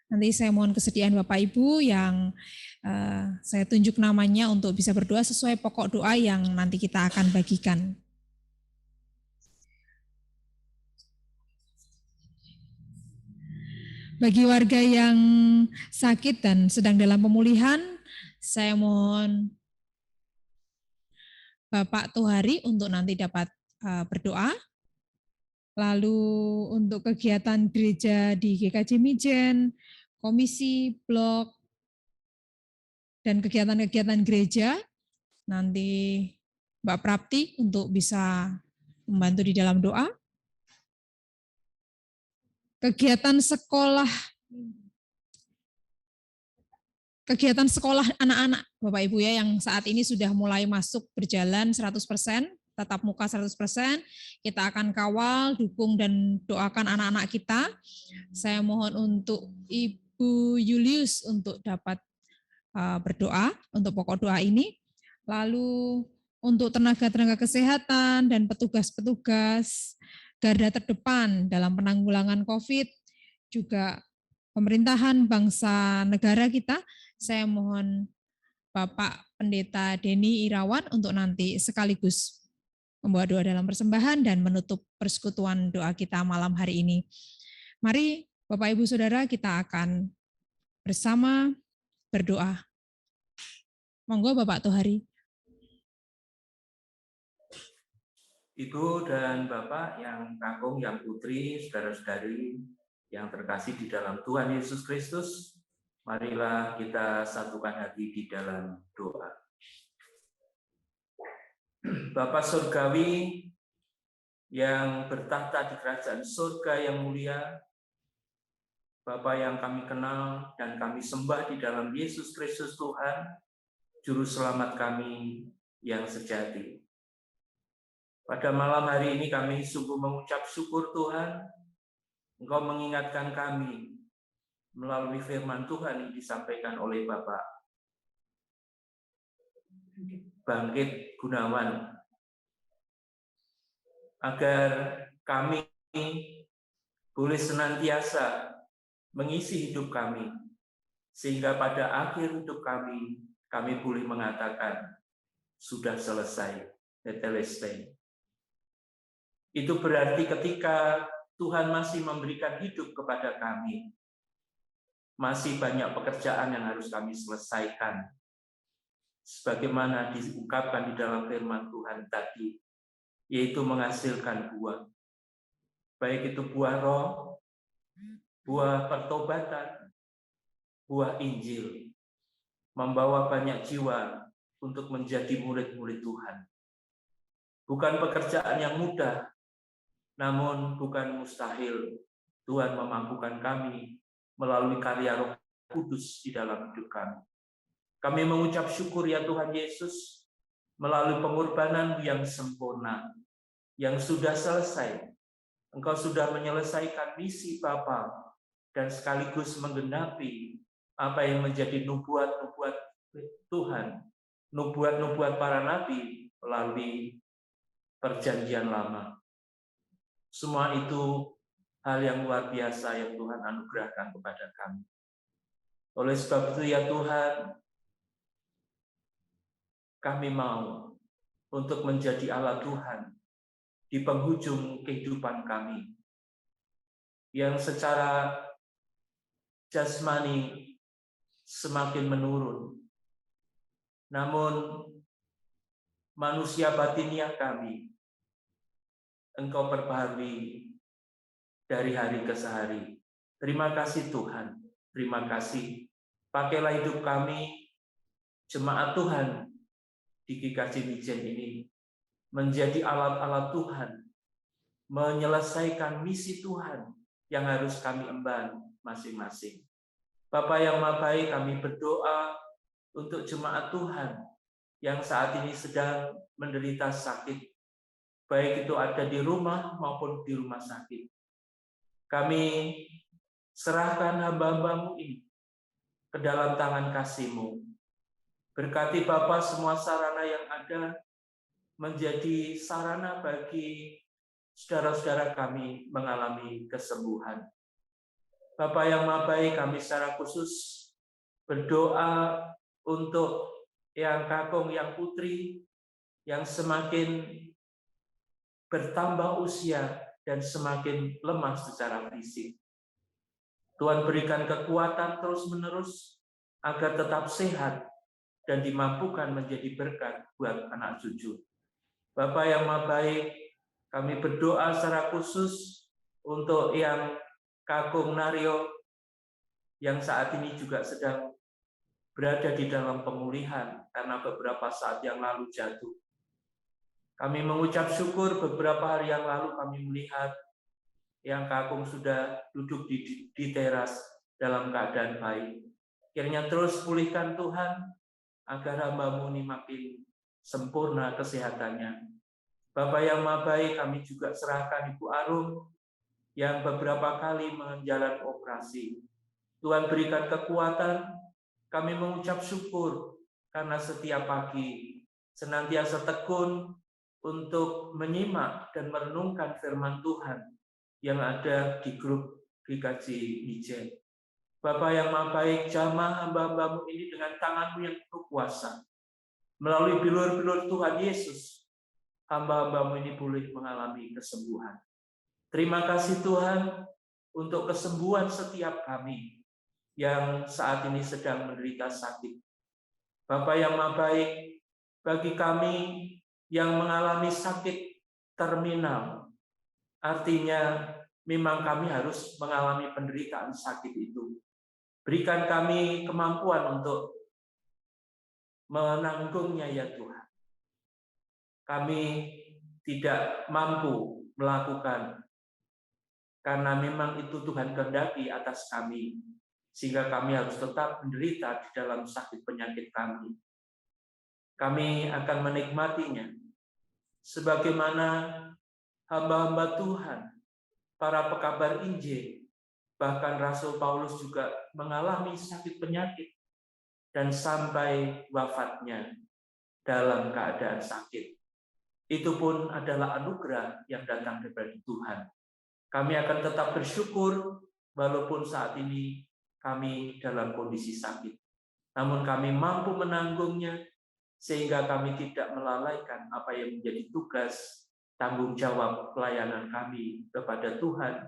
Nanti saya mohon kesediaan Bapak Ibu yang saya tunjuk namanya untuk bisa berdoa sesuai pokok doa yang nanti kita akan bagikan. Bagi warga yang sakit dan sedang dalam pemulihan, saya mohon Bapak Tuhari untuk nanti dapat berdoa. Lalu untuk kegiatan gereja di GKJ Mijen, komisi, blok, dan kegiatan-kegiatan gereja, nanti Mbak Prapti untuk bisa membantu di dalam doa. Kegiatan sekolah anak-anak Bapak Ibu ya yang saat ini sudah mulai masuk berjalan 100%, tatap muka 100%, kita akan kawal, dukung dan doakan anak-anak kita. Saya mohon untuk Ibu Julius untuk dapat berdoa untuk pokok doa ini. Lalu untuk tenaga-tenaga kesehatan dan petugas-petugas garda terdepan dalam penanggulangan COVID, juga pemerintahan bangsa negara kita, saya mohon Bapak Pendeta Denny Irawan untuk nanti sekaligus membawa doa dalam persembahan dan menutup persekutuan doa kita malam hari ini. Mari Bapak Ibu Saudara kita akan bersama berdoa. Monggo Bapak Tuhari. Ibu dan Bapak yang kakung, yang putri, saudara-saudari yang terkasih di dalam Tuhan Yesus Kristus, marilah kita satukan hati di dalam doa. Bapa Surgawi yang bertahta di kerajaan surga yang mulia, Bapa yang kami kenal dan kami sembah di dalam Yesus Kristus Tuhan, Juru Selamat kami yang sejati. Pada malam hari ini kami sungguh mengucap syukur Tuhan, Engkau mengingatkan kami melalui firman Tuhan yang disampaikan oleh Bapak Bangkit Gunawan, agar kami boleh senantiasa mengisi hidup kami, sehingga pada akhir hidup kami boleh mengatakan, sudah selesai, tetelestai. Itu berarti ketika Tuhan masih memberikan hidup kepada kami, masih banyak pekerjaan yang harus kami selesaikan. Sebagaimana diungkapkan di dalam firman Tuhan tadi, yaitu menghasilkan buah. Baik itu buah roh, buah pertobatan, buah Injil, membawa banyak jiwa untuk menjadi murid-murid Tuhan. Bukan pekerjaan yang mudah, namun bukan mustahil Tuhan memampukan kami melalui karya Roh Kudus di dalam hidup kami. Kami mengucap syukur ya Tuhan Yesus, melalui pengorbanan yang sempurna, yang sudah selesai. Engkau sudah menyelesaikan misi Bapa dan sekaligus menggenapi apa yang menjadi nubuat-nubuat Tuhan, nubuat-nubuat para nabi melalui perjanjian lama. Semua itu hal yang luar biasa yang Tuhan anugerahkan kepada kami. Oleh sebab itu ya Tuhan, kami mau untuk menjadi alat Tuhan di penghujung kehidupan kami, yang secara jasmani semakin menurun. Namun manusia batiniah kami, Engkau perbaharui dari hari ke hari. Terima kasih Tuhan, terima kasih. Pakailah hidup kami, jemaat Tuhan di GKJ Mijen ini, menjadi alat-alat Tuhan, menyelesaikan misi Tuhan yang harus kami emban masing-masing. Bapa yang Maha Baik, kami berdoa untuk jemaat Tuhan yang saat ini sedang menderita sakit, baik itu ada di rumah maupun di rumah sakit. Kami serahkan hamba-hambamu ini ke dalam tangan kasih-Mu. Berkati Bapa semua sarana yang ada, menjadi sarana bagi saudara-saudara kami mengalami kesembuhan. Bapa yang Maha Baik, kami secara khusus berdoa untuk yang kakung, yang putri, yang semakin bertambah usia dan semakin lemah secara fisik. Tuhan berikan kekuatan terus-menerus agar tetap sehat dan dimampukan menjadi berkat buat anak cucu. Bapa yang Maha Baik, kami berdoa secara khusus untuk yang kakung Naryo yang saat ini juga sedang berada di dalam pemulihan karena beberapa saat yang lalu jatuh. Kami mengucap syukur beberapa hari yang lalu kami melihat yang kakung sudah duduk di teras dalam keadaan baik. Kiranya terus pulihkan Tuhan agar hamba-Mu ini makin sempurna kesehatannya. Bapa yang Maha Baik, kami juga serahkan Ibu Arum yang beberapa kali menjalani operasi. Tuhan berikan kekuatan, kami mengucap syukur karena setiap pagi senantiasa tekun untuk menyimak dan merenungkan firman Tuhan yang ada di grup GKJ Mijen. Bapa yang Maha Baik, jamah hamba-hamba-Mu ini dengan tangan-Mu yang penuh kuasa. Melalui bilur-bilur Tuhan Yesus, hamba-hamba-Mu ini boleh mengalami kesembuhan. Terima kasih Tuhan untuk kesembuhan setiap kami yang saat ini sedang menderita sakit. Bapa yang Maha Baik, bagi kami yang mengalami sakit terminal, artinya memang kami harus mengalami penderitaan sakit itu. Berikan kami kemampuan untuk menanggungnya ya Tuhan. Kami tidak mampu melakukan karena memang itu Tuhan kehendaki atas kami, sehingga kami harus tetap menderita di dalam sakit penyakit kami. Kami akan menikmatinya sebagaimana hamba-hamba Tuhan, para pekabar Injil, bahkan Rasul Paulus juga mengalami sakit penyakit dan sampai wafatnya dalam keadaan sakit. Itu pun adalah anugerah yang datang dari Tuhan. Kami akan tetap bersyukur walaupun saat ini kami dalam kondisi sakit. Namun kami mampu menanggungnya sehingga kami tidak melalaikan apa yang menjadi tugas tanggung jawab pelayanan kami kepada Tuhan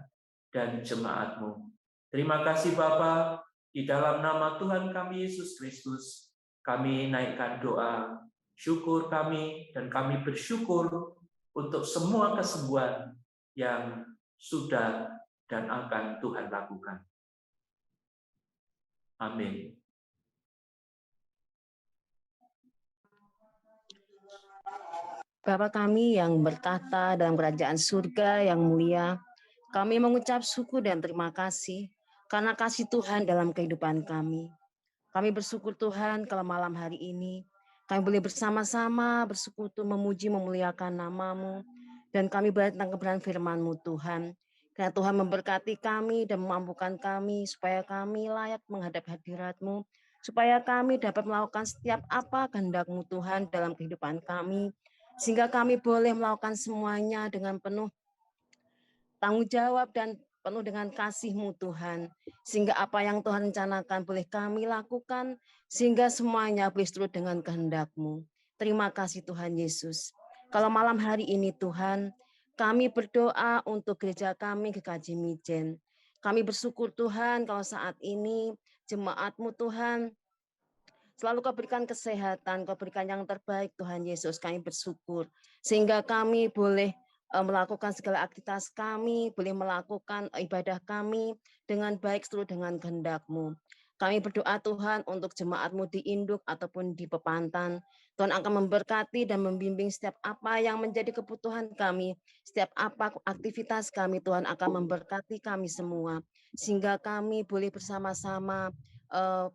dan jemaat-Mu. Terima kasih Bapa, di dalam nama Tuhan kami Yesus Kristus, kami naikkan doa, syukur kami, dan kami bersyukur untuk semua kesembuhan yang sudah dan akan Tuhan lakukan. Amin. Bapa kami yang bertahta dalam kerajaan surga yang mulia, kami mengucap syukur dan terima kasih karena kasih Tuhan dalam kehidupan kami. Kami bersyukur Tuhan kalau malam hari ini kami boleh bersama-sama bersekutu memuji memuliakan nama-Mu, dan kami belajar tentang kebenaran firman-Mu Tuhan. Karena Tuhan memberkati kami dan memampukan kami supaya kami layak menghadap hadirat-Mu, supaya kami dapat melakukan setiap apa kehendak-Mu Tuhan dalam kehidupan kami, sehingga kami boleh melakukan semuanya dengan penuh tanggung jawab dan penuh dengan kasih-Mu Tuhan, sehingga apa yang Tuhan rencanakan boleh kami lakukan, sehingga semuanya boleh seturut dengan kehendak-Mu. Terima kasih Tuhan Yesus. Kalau malam hari ini Tuhan, kami berdoa untuk gereja kami GKJ Mijen. Kami bersyukur Tuhan kalau saat ini jemaat-Mu Tuhan, selalu Kau berikan kesehatan, Kau berikan yang terbaik Tuhan Yesus. Kami bersyukur sehingga kami boleh melakukan segala aktivitas kami, boleh melakukan ibadah kami dengan baik seluruh dengan kehendak-Mu. Kami berdoa Tuhan untuk jemaat-Mu di Induk ataupun di Pepantan. Tuhan akan memberkati dan membimbing setiap apa yang menjadi kebutuhan kami, setiap apa aktivitas kami, Tuhan akan memberkati kami semua, sehingga kami boleh bersama-sama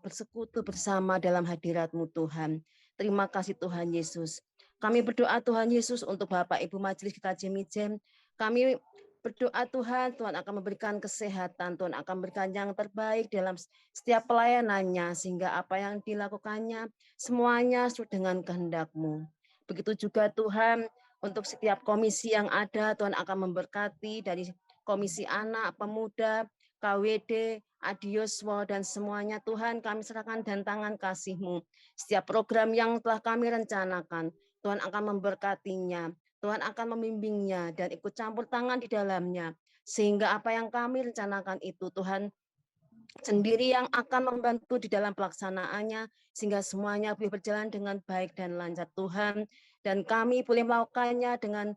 bersekutu bersama dalam hadirat-Mu Tuhan. Terima kasih Tuhan Yesus. Kami berdoa Tuhan Yesus untuk Bapak Ibu Majelis GKJ Mijen. Kami berdoa Tuhan, Tuhan akan memberikan kesehatan, Tuhan akan memberikan yang terbaik dalam setiap pelayanannya, sehingga apa yang dilakukannya semuanya sesuai dengan kehendak-Mu. Begitu juga Tuhan, untuk setiap komisi yang ada, Tuhan akan memberkati dari komisi anak, pemuda, KWD, Adioswo, dan semuanya Tuhan kami serahkan dan tangan kasih-Mu. Setiap program yang telah kami rencanakan, Tuhan akan memberkatinya, Tuhan akan membimbingnya dan ikut campur tangan di dalamnya, sehingga apa yang kami rencanakan itu Tuhan sendiri yang akan membantu di dalam pelaksanaannya, sehingga semuanya boleh berjalan dengan baik dan lancar Tuhan, dan kami boleh melakukannya dengan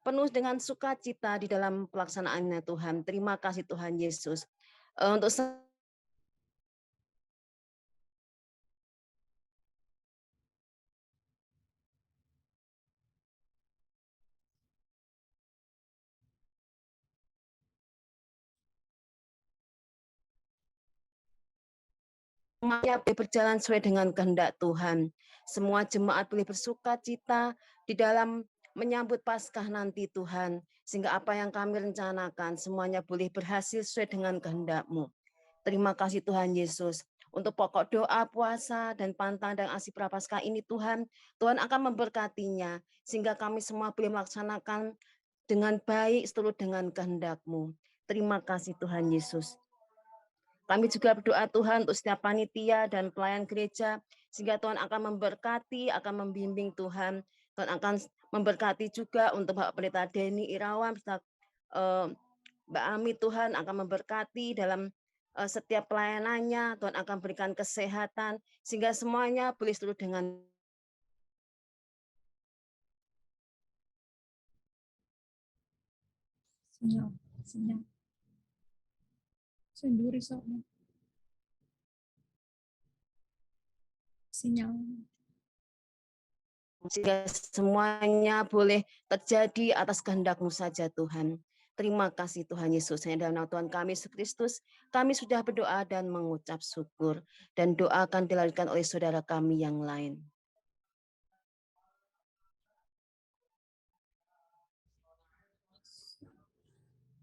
penuh dengan sukacita di dalam pelaksanaannya Tuhan. Terima kasih Tuhan Yesus. Untuk semuanya boleh berjalan sesuai dengan kehendak Tuhan. Semua jemaat boleh bersukacita di dalam menyambut Paskah nanti Tuhan, sehingga apa yang kami rencanakan semuanya boleh berhasil sesuai dengan kehendak-Mu. Terima kasih Tuhan Yesus. Untuk pokok doa, puasa, dan pantang dan aksi prapaskah ini Tuhan, Tuhan akan memberkatinya, sehingga kami semua boleh melaksanakan dengan baik seturut dengan kehendak-Mu. Terima kasih Tuhan Yesus. Kami juga berdoa Tuhan untuk setiap panitia dan pelayan gereja, sehingga Tuhan akan memberkati, akan membimbing Tuhan. Tuhan akan memberkati juga untuk Bapak Pendeta Denny Irawan, Mbak Ami, Tuhan akan memberkati dalam setiap pelayanannya. Tuhan akan berikan kesehatan, sehingga semuanya boleh seluruh dengan Sinyal. Sendiri soalnya. Sinyal. sehingga semuanya boleh terjadi atas kehendak-Mu saja Tuhan. Terima kasih Tuhan Yesus. Hanya dalam nama Tuhan kami Yesus Kristus, kami sudah berdoa dan mengucap syukur. Dan doa akan dilanjutkan oleh saudara kami yang lain.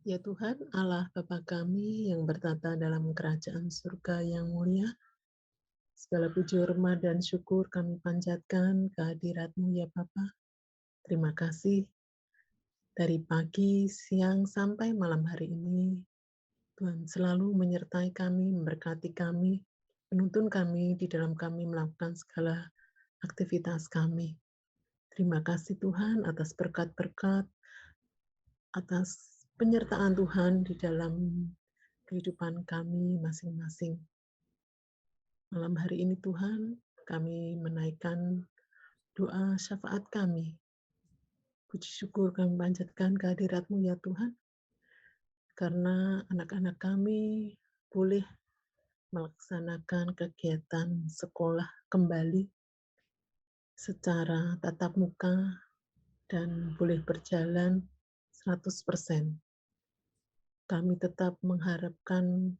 Ya Tuhan, Allah Bapa kami yang bertata dalam kerajaan surga yang mulia, segala puji hormat dan syukur kami panjatkan kehadirat-Mu ya Bapa. Terima kasih Dari pagi, siang, sampai malam hari ini, Tuhan selalu menyertai kami, memberkati kami, menuntun kami di dalam kami melakukan segala aktivitas kami. Terima kasih Tuhan atas berkat-berkat, atas penyertaan Tuhan di dalam kehidupan kami masing-masing. Malam hari ini Tuhan, kami menaikkan doa syafaat kami. Puji syukur kami panjatkan kehadirat-Mu ya Tuhan, karena anak-anak kami boleh melaksanakan kegiatan sekolah kembali secara tatap muka dan boleh berjalan 100%. Kami tetap mengharapkan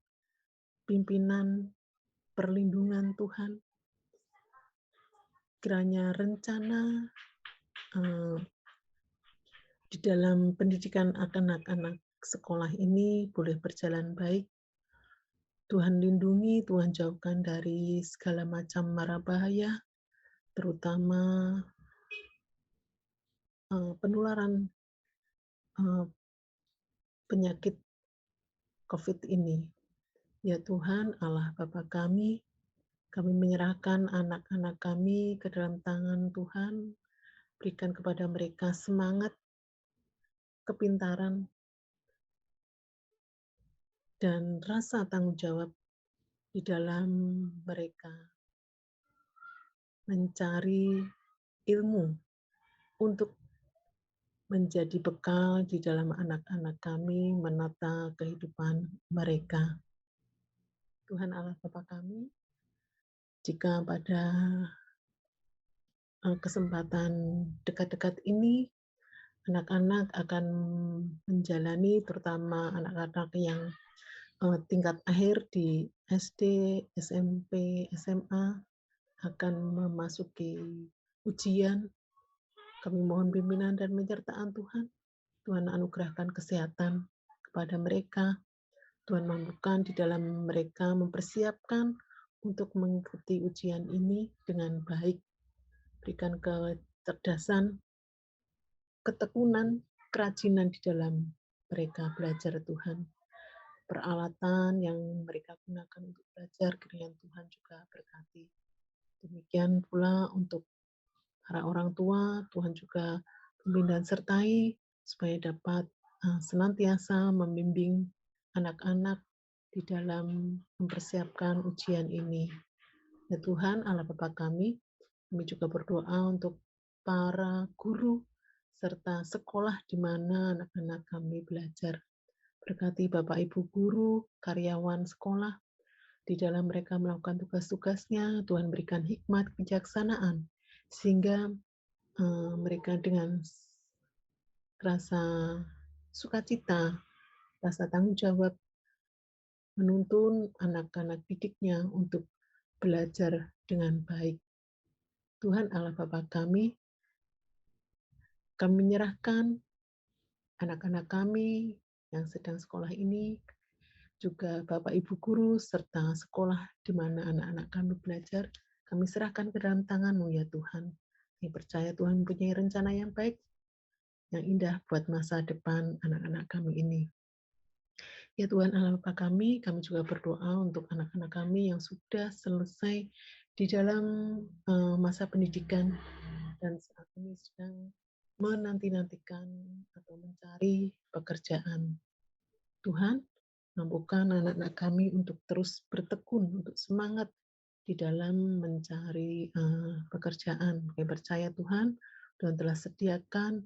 pimpinan perlindungan Tuhan, kiranya rencana di dalam pendidikan anak-anak sekolah ini boleh berjalan baik. Tuhan lindungi, Tuhan jauhkan dari segala macam mara bahaya, terutama penularan penyakit COVID ini. Ya Tuhan, Allah Bapa kami menyerahkan anak-anak kami ke dalam tangan Tuhan. Berikan kepada mereka semangat, kepintaran, dan rasa tanggung jawab di dalam mereka mencari ilmu untuk menjadi bekal di dalam anak-anak kami menata kehidupan mereka. Tuhan Allah Bapa kami, jika pada kesempatan dekat-dekat ini anak-anak akan menjalani, terutama anak-anak yang tingkat akhir di SD, SMP, SMA, akan memasuki ujian. Kami mohon pimpinan dan penyertaan Tuhan. Tuhan anugerahkan kesehatan kepada mereka. Tuhan mampukan di dalam mereka mempersiapkan untuk mengikuti ujian ini dengan baik. Berikan kecerdasan, ketekunan, kerajinan di dalam mereka belajar Tuhan. Peralatan yang mereka gunakan untuk belajar, kiranya Tuhan juga berkati. Demikian pula untuk para orang tua, Tuhan juga pimpin dan sertai supaya dapat senantiasa membimbing anak-anak di dalam mempersiapkan ujian ini. Ya Tuhan, Allah Bapa kami juga berdoa untuk para guru serta sekolah di mana anak-anak kami belajar. Berkati Bapak Ibu guru, karyawan sekolah, di dalam mereka melakukan tugas-tugasnya, Tuhan berikan hikmat, kebijaksanaan, sehingga mereka dengan rasa sukacita, rasa tanggung jawab, menuntun anak-anak didiknya untuk belajar dengan baik. Tuhan Allah Bapa kami menyerahkan anak-anak kami yang sedang sekolah ini, juga Bapak Ibu guru, serta sekolah di mana anak-anak kami belajar, kami serahkan ke dalam tangan-Mu ya Tuhan. Kami percaya Tuhan mempunyai rencana yang baik, yang indah buat masa depan anak-anak kami ini. Ya Tuhan Allah Bapa kami juga berdoa untuk anak-anak kami yang sudah selesai di dalam masa pendidikan dan saat ini sedang menanti-nantikan atau mencari pekerjaan. Tuhan, mampukan anak-anak kami untuk terus bertekun, untuk semangat di dalam mencari pekerjaan. Kami percaya Tuhan telah sediakan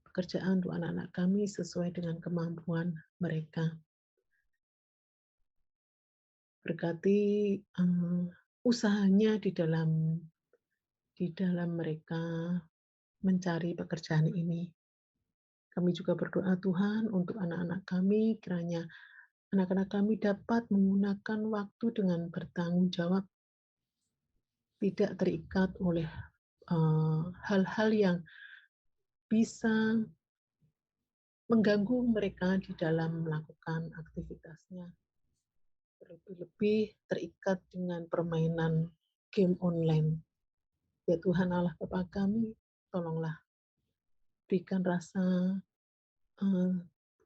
pekerjaan untuk anak-anak kami sesuai dengan kemampuan mereka. Berkati usahanya di dalam mereka mencari pekerjaan ini. Kami juga berdoa Tuhan untuk anak-anak kami, kiranya anak-anak kami dapat menggunakan waktu dengan bertanggung jawab, tidak terikat oleh hal-hal yang bisa mengganggu mereka di dalam melakukan aktivitasnya. Lebih-lebih terikat dengan permainan game online. Ya Tuhan Allah Bapa kami, tolonglah berikan rasa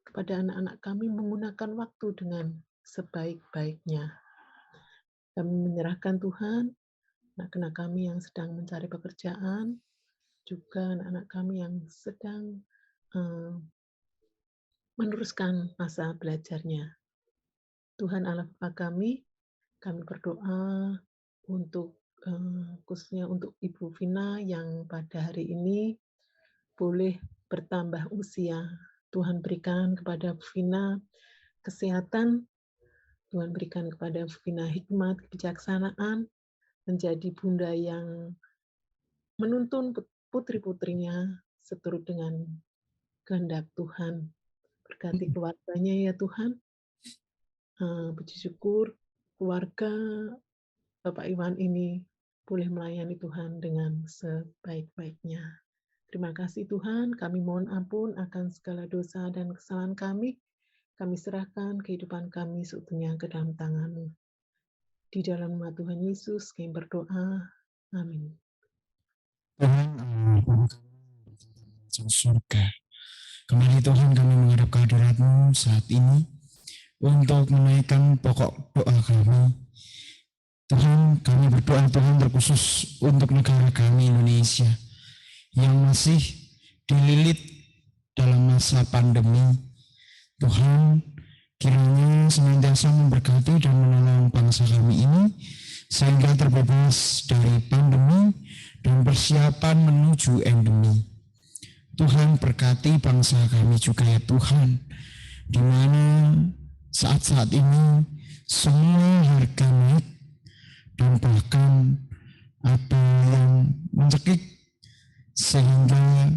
kepada anak-anak kami menggunakan waktu dengan sebaik-baiknya. Kami menyerahkan Tuhan, anak-anak kami yang sedang mencari pekerjaan, juga anak-anak kami yang sedang meneruskan masa belajarnya. Tuhan Allah Bapa kami berdoa untuk khususnya untuk Ibu Vina yang pada hari ini boleh bertambah usia. Tuhan berikan kepada Bu Vina kesehatan, Tuhan berikan kepada Bu Vina hikmat, kebijaksanaan, menjadi bunda yang menuntun putri-putrinya seturut dengan kehendak Tuhan. Berkati keluarganya ya Tuhan. Puji syukur keluarga Bapak Iwan ini boleh melayani Tuhan dengan sebaik-baiknya. Terima kasih Tuhan, kami mohon ampun akan segala dosa dan kesalahan kami. Kami serahkan kehidupan kami seutuhnya ke dalam tangan-Mu. Di dalam nama Tuhan Yesus kami berdoa. Amin. Tuhan Allah surga. Kembali Tuhan kami menghadap kehadirat-Mu saat ini untuk menaikkan pokok doa kami. Tuhan, kami berdoa Tuhan terkhusus untuk negara kami Indonesia yang masih dililit dalam masa pandemi. Tuhan, kiranya senantiasa memberkati dan menolong bangsa kami ini sehingga terbebas dari pandemi dan persiapan menuju endemi. Tuhan berkati bangsa kami juga ya Tuhan, di mana saat-saat ini semua harga naik dan bahkan ada yang mencekik sehingga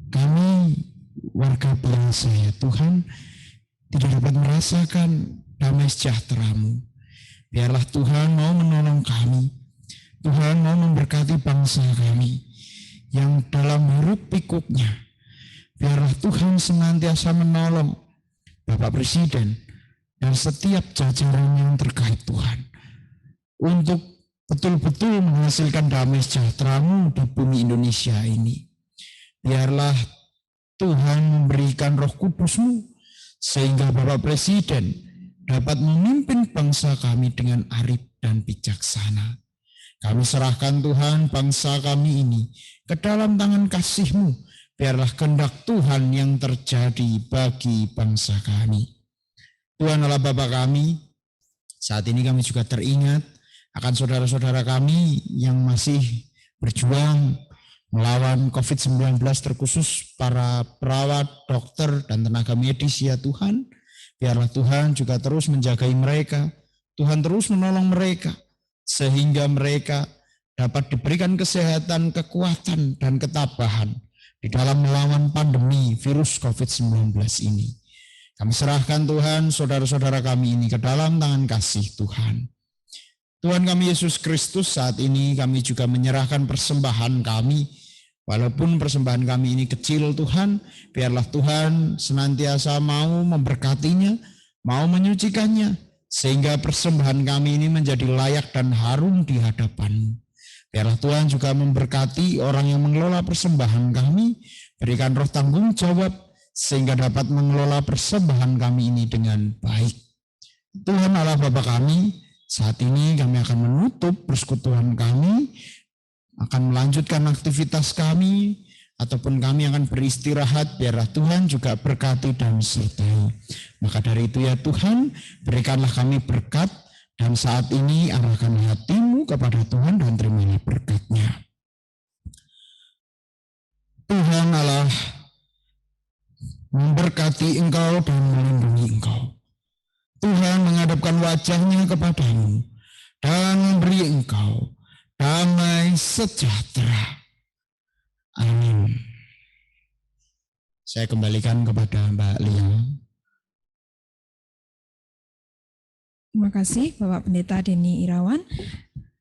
kami warga biasa ya Tuhan tidak dapat merasakan damai sejahtera-Mu. Biarlah Tuhan mau menolong kami, Tuhan mau memberkati bangsa kami yang dalam hiruk pikuknya. Biarlah Tuhan senantiasa menolong Bapak Presiden dan setiap jajaran yang terkait Tuhan untuk betul-betul menghasilkan damai sejahtera-Mu di bumi Indonesia ini. Biarlah Tuhan memberikan Roh Kudus-Mu sehingga Bapak Presiden dapat memimpin bangsa kami dengan arif dan bijaksana. Kami serahkan Tuhan bangsa kami ini ke dalam tangan kasih-Mu. Biarlah kehendak Tuhan yang terjadi bagi bangsa kami. Tuhan Allah Bapa kami, saat ini kami juga teringat akan saudara-saudara kami yang masih berjuang melawan COVID-19, terkhusus para perawat, dokter, dan tenaga medis ya Tuhan. Biarlah Tuhan juga terus menjagai mereka, Tuhan terus menolong mereka, sehingga mereka dapat diberikan kesehatan, kekuatan, dan ketabahan di dalam melawan pandemi virus COVID-19 ini. Kami serahkan Tuhan saudara-saudara kami ini ke dalam tangan kasih Tuhan. Tuhan kami Yesus Kristus, saat ini kami juga menyerahkan persembahan kami. Walaupun persembahan kami ini kecil Tuhan, biarlah Tuhan senantiasa mau memberkatinya, mau menyucikannya, sehingga persembahan kami ini menjadi layak dan harum di hadapan-Mu. Biarlah Tuhan juga memberkati orang yang mengelola persembahan kami, berikan roh tanggung jawab, sehingga dapat mengelola persembahan kami ini dengan baik. Tuhan Allah Bapa kami, saat ini kami akan menutup persekutuan kami, akan melanjutkan aktivitas kami, ataupun kami akan beristirahat. Biarlah Tuhan juga berkati dan sertai. Maka dari itu ya Tuhan, berikanlah kami berkat, dan saat ini arahkan hatimu kepada Tuhan dan terimalah berkat-Nya. Tuhan Allah memberkati engkau dan melindungi engkau. Tuhan menghadapkan wajah-Nya kepadamu dan memberi engkau damai sejahtera. Amin. Saya kembalikan kepada Mbak Lia. Terima kasih Bapak Pendeta Denny Irawan.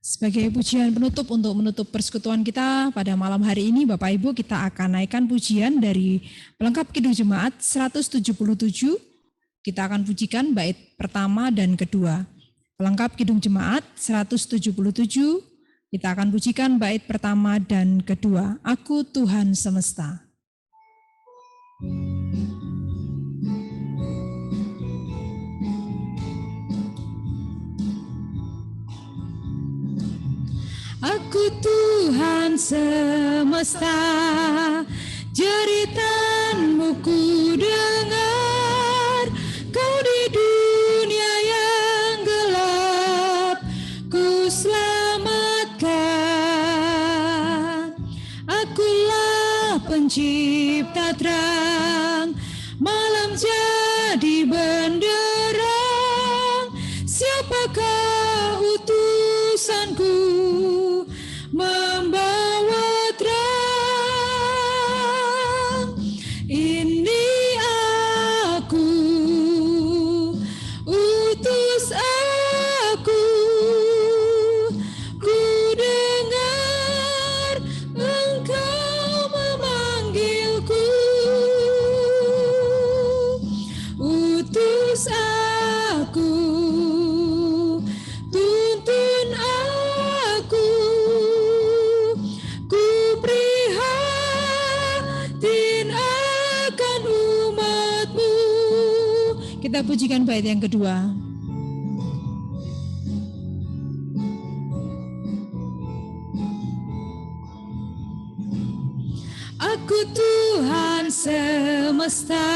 Sebagai pujian penutup untuk menutup persekutuan kita pada malam hari ini, Bapak Ibu, kita akan naikkan pujian dari pelengkap Kidung Jemaat 177. Kita akan pujikan bait pertama dan kedua. Pelengkap Kidung Jemaat 177, kita akan pujikan bait pertama dan kedua. Aku Tuhan Semesta. Aku Tuhan semesta, jeritan-Mu ku dengar. Kau di dunia yang gelap ku selamatkan. Akulah pencipta terang, malam jadi benderang. Siapakah utusanku membawa terang? Ini aku, utus aku. Ku dengar Engkau memanggilku. Utus aku, tuntun aku. Ku prihatin akan umat-Mu. Kita pujikan bait yang kedua. Aku Tuhan semesta,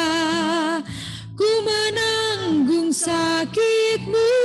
ku menanggung sakit-Mu.